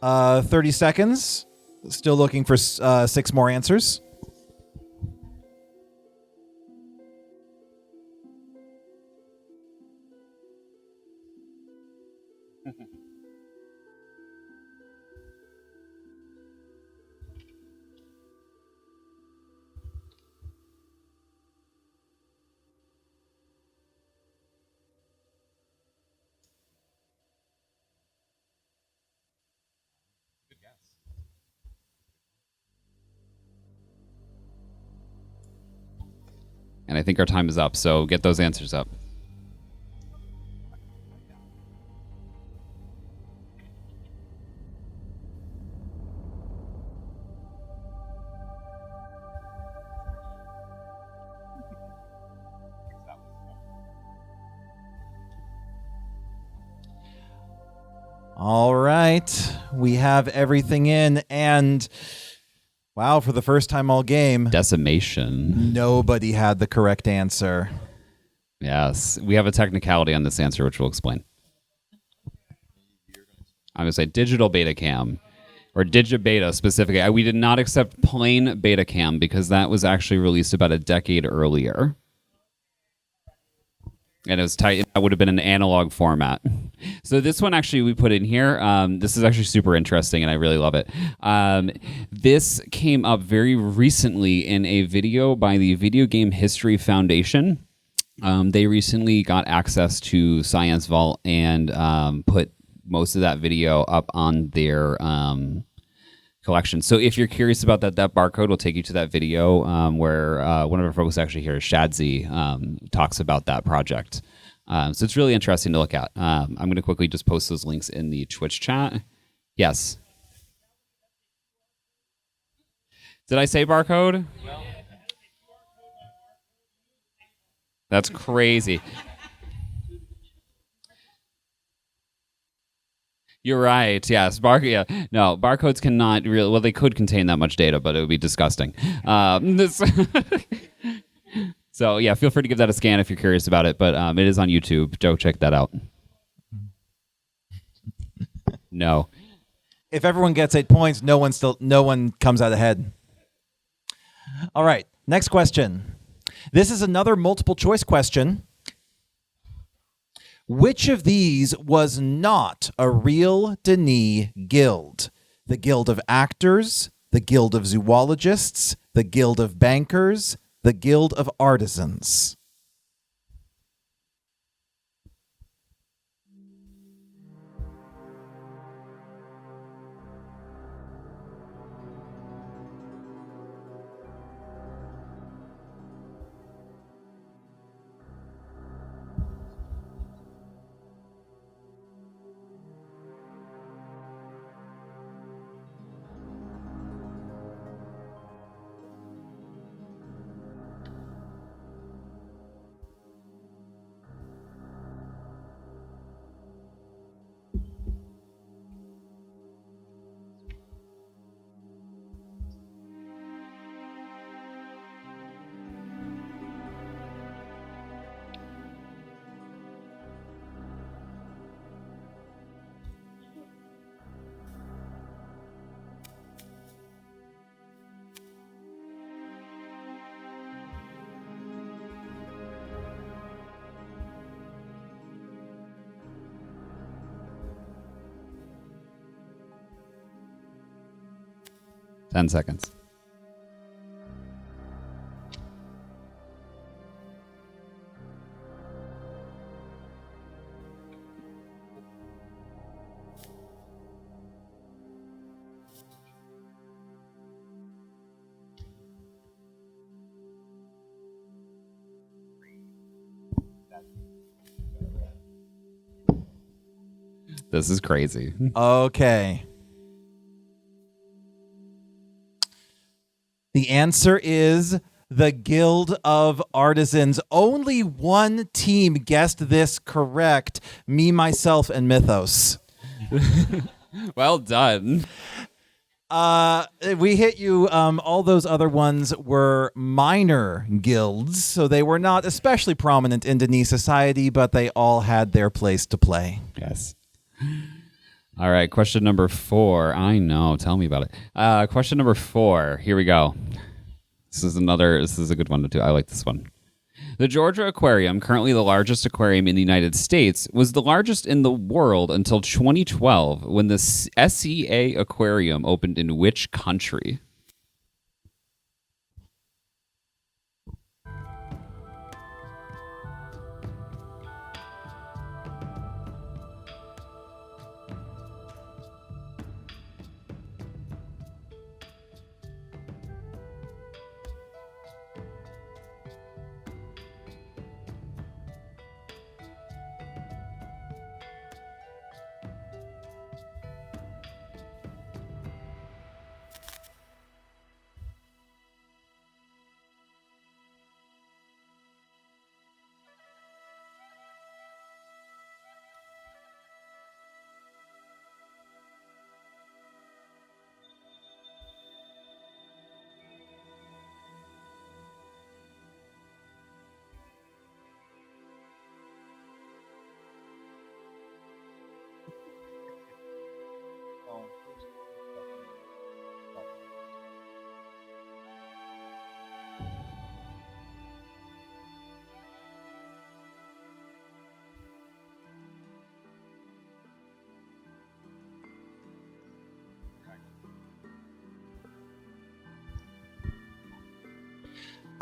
Uh, 30 seconds. still looking for 6 more answers. And I think our time is up, so get those answers up. All right. We have everything in, and wow, for the first time all game, Decimation. nobody had the correct answer. Yes. We have a technicality on this answer, which we'll explain. I'm going to say digital beta cam, or digibeta specifically. We did not accept plain beta cam because that was actually released about a decade earlier. And it was tight. That would have been an analog format. So this one actually we put in here. This is actually super interesting, and I really love it. This came up very recently in a video by the Video Game History Foundation. They recently got access to Cyan's Vault and put most of that video up on their collection. So if you're curious about that barcode will take you to that video where one of our folks actually here, Shadzi, talks about that project. So it's really interesting to look at. I'm going to quickly just post those links in the Twitch chat. Yes. Did I say barcode? That's crazy. You're right. Yes, no, barcodes cannot really. Well, they could contain that much data, but it would be disgusting. So yeah, feel free to give that a scan if you're curious about it. But it is on YouTube. Go check that out. No. If everyone gets 8 points, no one comes out ahead. All right, next question. This is another multiple choice question. Which of these was not a real Denis guild? The Guild of Actors, the Guild of Zoologists, the Guild of Bankers, the Guild of Artisans. Ten seconds. This is crazy. Okay. The answer is the Guild of Artisans. Only one team guessed this correct. Me, myself, and Mythos. Well done. We hit you. All those other ones were minor guilds, so they were not especially prominent in Denis society, but they all had their place to play. Yes. All right, question number 4. I know. Tell me about it. Question number 4. Here we go. This is a good one to do. I like this one. The Georgia Aquarium, currently the largest aquarium in the United States, was the largest in the world until 2012 when the SEA Aquarium opened in which country?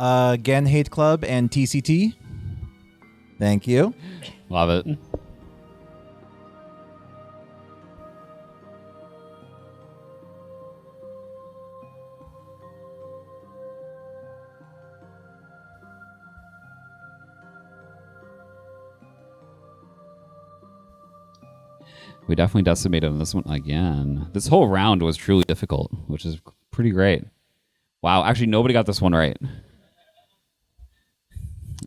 Again, Hate Club and TCT. Thank you. Love it. We definitely decimated on this one again. This whole round was truly difficult, which is pretty great. Wow, actually nobody got this one right.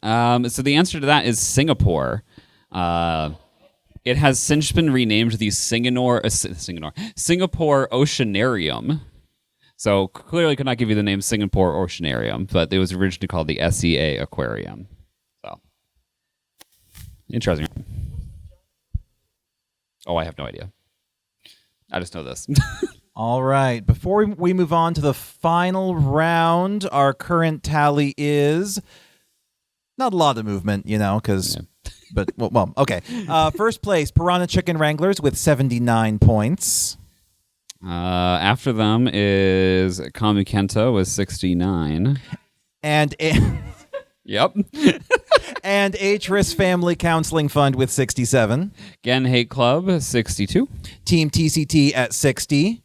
So the answer to that is Singapore. It has since been renamed the Singapore Oceanarium. So clearly could not give you the name Singapore Oceanarium, but it was originally called the SEA Aquarium. So interesting. Oh, I have no idea. I just know this. All right. Before we move on to the final round, our current tally is not a lot of movement, because... Yeah. But, well, okay. First place, Piranha Chicken Wranglers with 79 points. After them is Kamukenta with 69. And... Yep. And Atris Family Counseling Fund with 67. Gen Hate Club, 62. Team TCT at 60.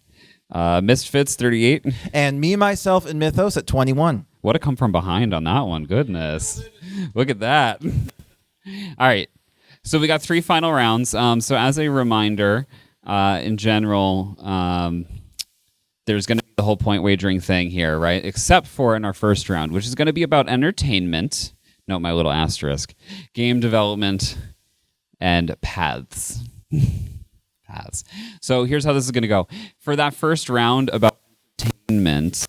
Misfits, 38. And Me, Myself, and Mythos at 21. What a come from behind on that one. Goodness. Look at that. All right. So we got 3 final rounds. So as a reminder, in general, there's going to be the whole point wagering thing here, right? Except for in our first round, which is going to be about entertainment. Note my little asterisk. Game development and paths. Paths. So here's how this is going to go. For that first round about entertainment,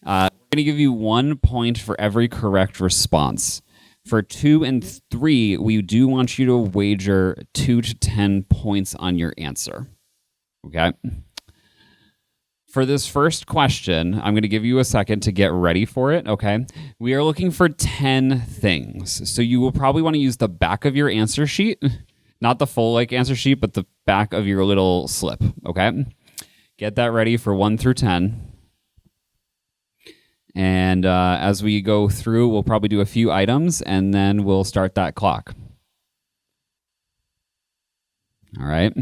we're going to give you 1 point for every correct response. For 2 and 3, we do want you to wager 2 to 10 points on your answer. Okay? For this first question, I'm going to give you a second to get ready for it, okay? We are looking for 10 things. So you will probably want to use the back of your answer sheet, not the full answer sheet, but the back of your little slip, okay? Get that ready for 1 through 10. And as we go through, we'll probably do a few items, and then we'll start that clock. All right.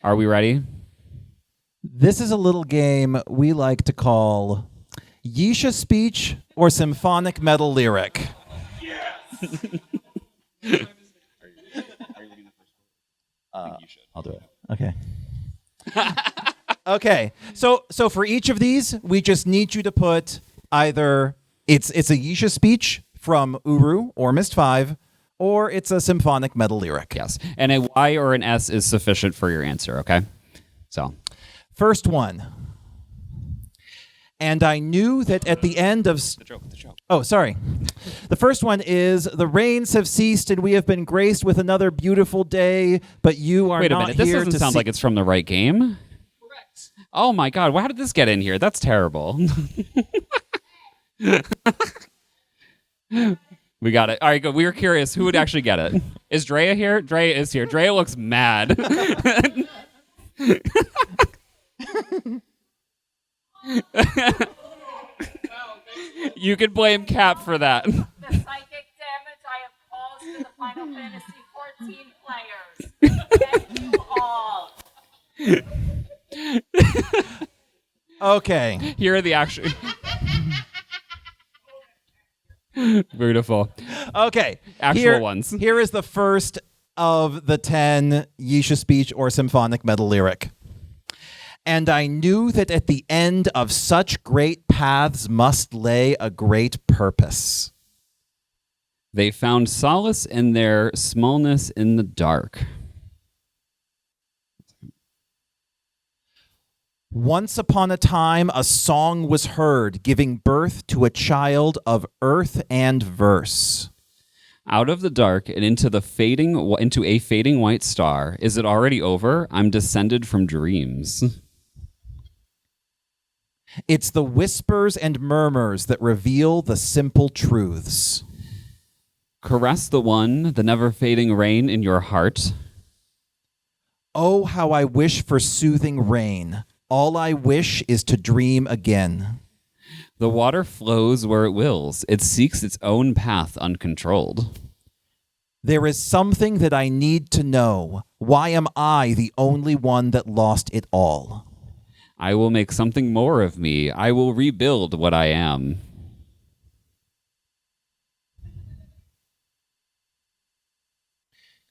Are we ready? This is a little game we like to call Yeesha Speech or Symphonic Metal Lyric. Yes. I'll do it. Okay. Okay. So for each of these, we just need you to put either it's a Yeesha Speech from Uru or Myst 5, or it's a Symphonic Metal Lyric. Yes. And a Y or an S is sufficient for your answer, okay? So... First one. And I knew that at the end of... The joke. Oh, sorry. The first one is, the rains have ceased and we have been graced with another beautiful day, but you are Wait a not minute. This here doesn't to sound see... like it's from the right game. Correct. Oh my god, how did this get in here? That's terrible. We got it. All right, good. We were curious who would actually get it. Is Drea here? Drea is here. Drea looks mad. You can blame Cap for that. The psychic damage I have caused to the Final Fantasy XIV players. Thank you all. Okay. Here are the actual... Beautiful. Okay. Actual ones. Here is the first of the 10 Yisha speech or symphonic metal lyric. And I knew that at the end of such great paths must lay a great purpose. They found solace in their smallness in the dark. Once upon a time, a song was heard, giving birth to a child of earth and verse. Out of the dark and into a fading white star. Is it already over? I'm descended from dreams. It's the whispers and murmurs that reveal the simple truths. Caress the one, the never-fading rain in your heart. Oh, how I wish for soothing rain. All I wish is to dream again. The water flows where it wills. It seeks its own path uncontrolled. There is something that I need to know. Why am I the only one that lost it all? I will make something more of me. I will rebuild what I am.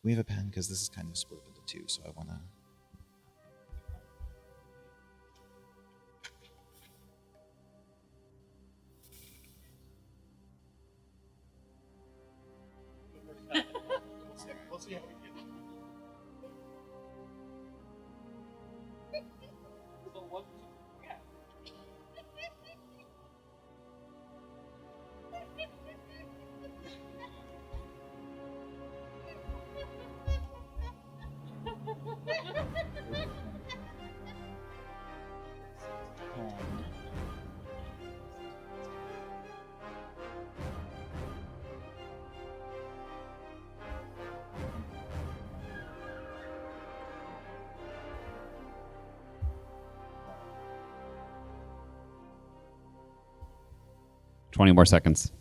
We have a pen because this is kind of split into two, so I want to... We'll see how we get. Twenty more seconds.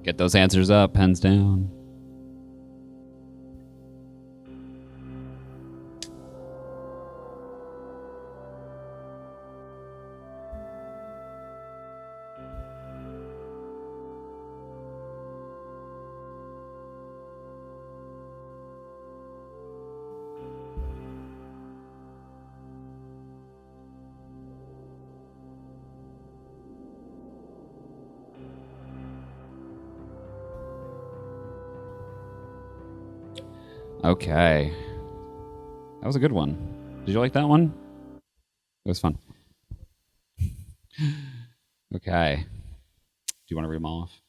Get those answers up, pens down. Okay. That was a good one. Did you like that one? It was fun. Okay. Do you want to read them all off?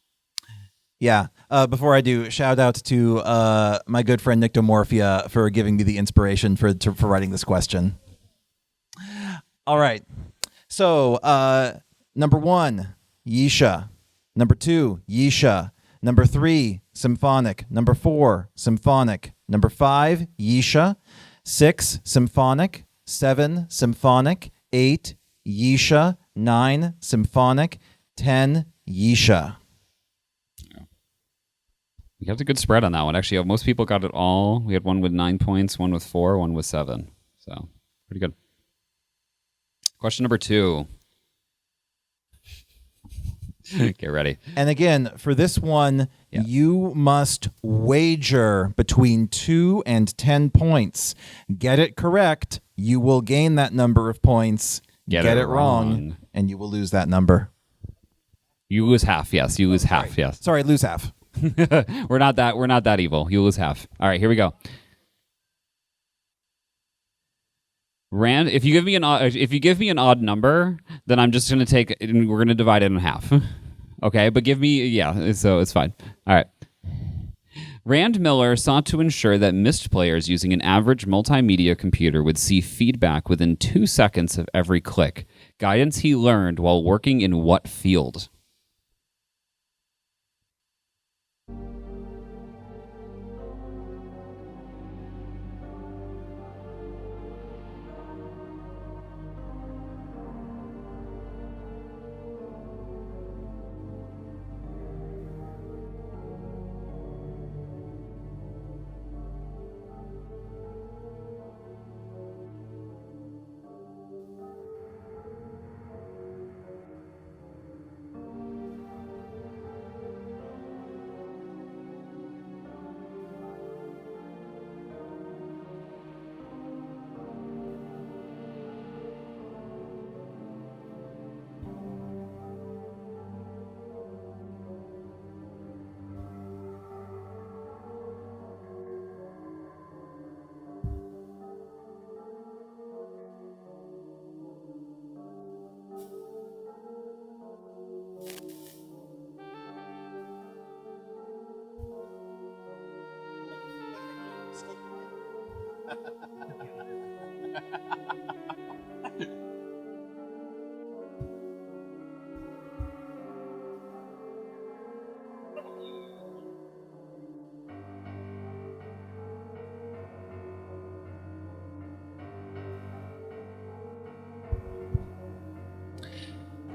Yeah. Before I do, shout out to my good friend Nyctomorphia for giving me the inspiration for writing this question. All right. So, number 1, Yisha. Number 2, Yisha. Number 3, symphonic. Number 4, symphonic. Number 5, Yisha. 6, symphonic. 7, symphonic. 8, Yisha. 9, symphonic. 10, Yisha. We got a good spread on that one. Actually, most people got it all. We had one with 9 points, one with 4, one with 7. So pretty good. Question number 2. Get ready. And again, for this one, you must wager between 2 and 10 points. Get it correct, you will gain that number of points. Get it wrong, and you will lose that number. You lose half. Yes, you lose half. Yes. Sorry, lose half. We're not that evil. You lose half. All right, here we go. Rand, if you give me an odd number, then I'm just going to take and we're going to divide it in half. Okay, but give me so it's fine. All right. Rand Miller sought to ensure that Myst players using an average multimedia computer would see feedback within 2 seconds of every click. Guidance he learned while working in what field?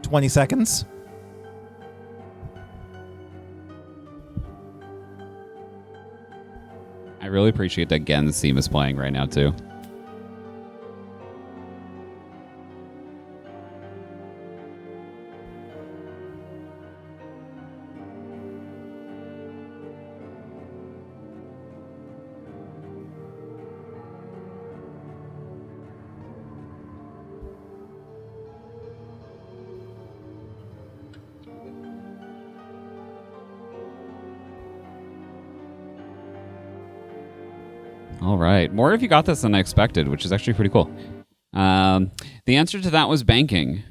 $20 seconds. I really appreciate that Gen's theme is playing right now too. All right. More of you got this than I expected, which is actually pretty cool. The answer to that was banking.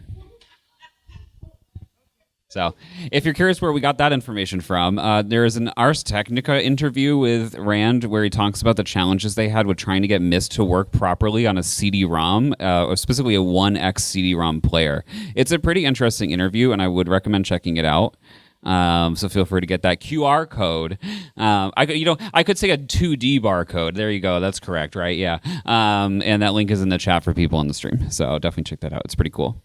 So if you're curious where we got that information from, there is an Ars Technica interview with Rand where he talks about the challenges they had with trying to get Myst to work properly on a CD-ROM, specifically a 1X CD-ROM player. It's a pretty interesting interview, and I would recommend checking it out. So feel free to get that QR code. I could say a 2D barcode. There you go. That's correct, right? Yeah. And that link is in the chat for people on the stream. So definitely check that out. It's pretty cool.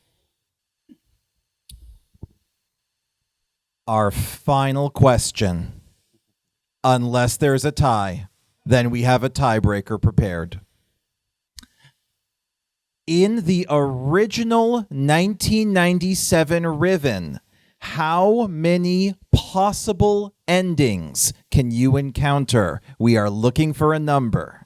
Our final question. Unless there's a tie, then we have a tiebreaker prepared. In the original 1997 Riven, how many possible endings can you encounter? We are looking for a number.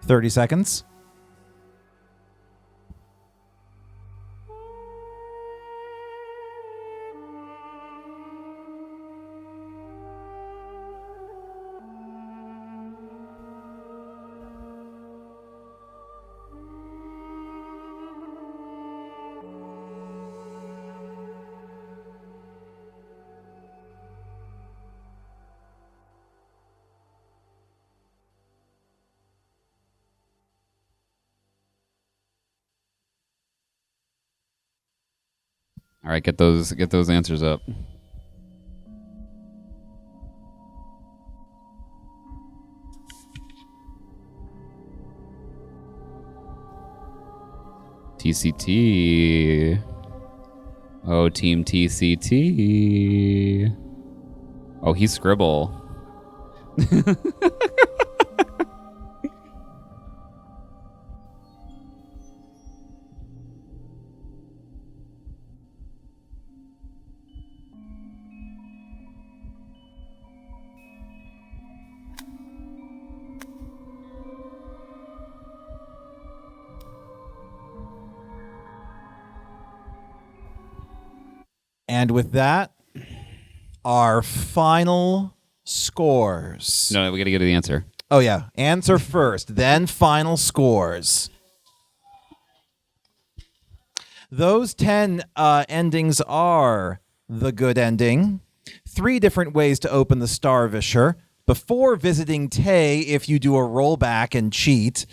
30 seconds. All right, get those answers up. TCT. Oh, Team TCT. Oh, he's Scribble. And with that, our final scores. No, we got to get to the answer. Oh, yeah. Answer first, then final scores. Those 10 endings are the good ending, 3 different ways to open the Starvisher, before visiting Tay if you do a rollback and cheat,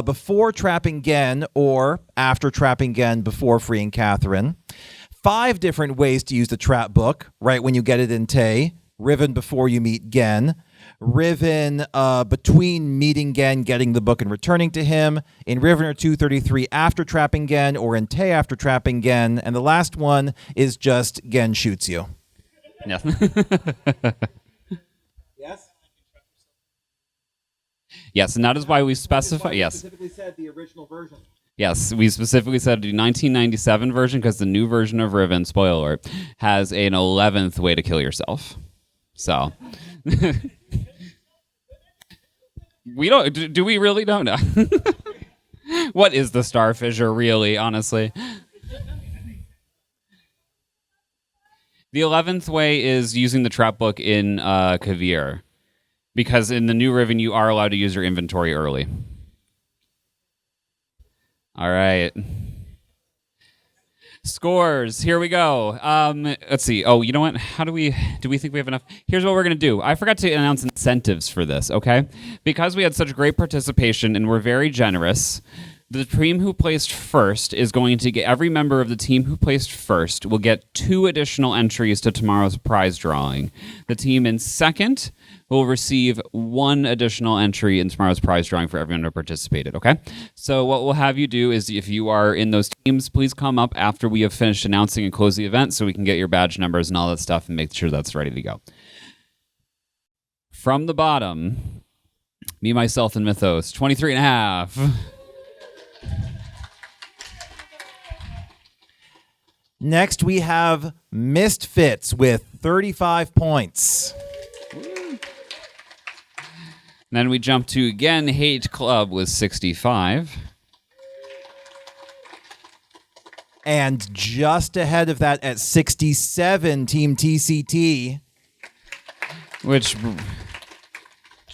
before trapping Gen, or after trapping Gen before freeing Catherine, 5 different ways to use the trap book right when you get it in Tay, Riven before you meet Gen, Riven between meeting Gen, getting the book, and returning to him, in Riven or 233 after trapping Gen, or in Tay after trapping Gen, and the last one is just Gen shoots you. Yeah. Yes? Yes, and that is why we specify. We Yes. specifically said the original version. Yes, we specifically said the 1997 version because the new version of Riven, spoiler alert, has an 11th way to kill yourself. So, we don't. Do we really don't know? What is the Starfisher really? Honestly, the 11th way is using the trap book in Kavir, because in the new Riven you are allowed to use your inventory early. All right. Scores. Here we go. Let's see. Oh, you know what? Do we think we have enough? Here's what we're going to do. I forgot to announce incentives for this, okay? Because we had such great participation and we're very generous, the team who placed first is going to get, every member of the team who placed first will get 2 additional entries to tomorrow's prize drawing. The team in second will receive 1 additional entry in tomorrow's prize drawing for everyone who participated, okay? So what we'll have you do is, if you are in those teams, please come up after we have finished announcing and close the event so we can get your badge numbers and all that stuff and make sure that's ready to go. From the bottom, me, myself, and Mythos, 23.5. Next, we have Misfits with 35 points. Then we jump to again Hate Club with 65. And just ahead of that at 67, Team TCT. Which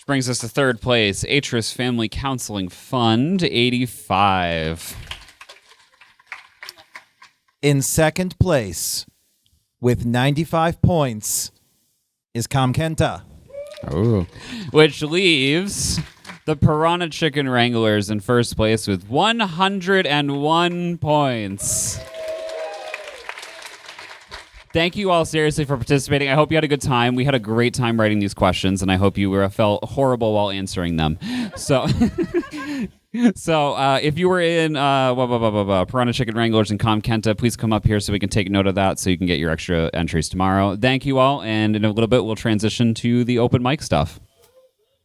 brings us to third place, Atris Family Counseling Fund, 85. In second place, with 95 points, is Kamkenta. Oh. Which leaves the Piranha Chicken Wranglers in first place with 101 points. Thank you all seriously for participating. I hope you had a good time. We had a great time writing these questions, and I hope you felt horrible while answering them. So, if you were in Piranha Chicken Wranglers and Kamkenta, please come up here so we can take note of that so you can get your extra entries tomorrow. Thank you all, and in a little bit we'll transition to the open mic stuff.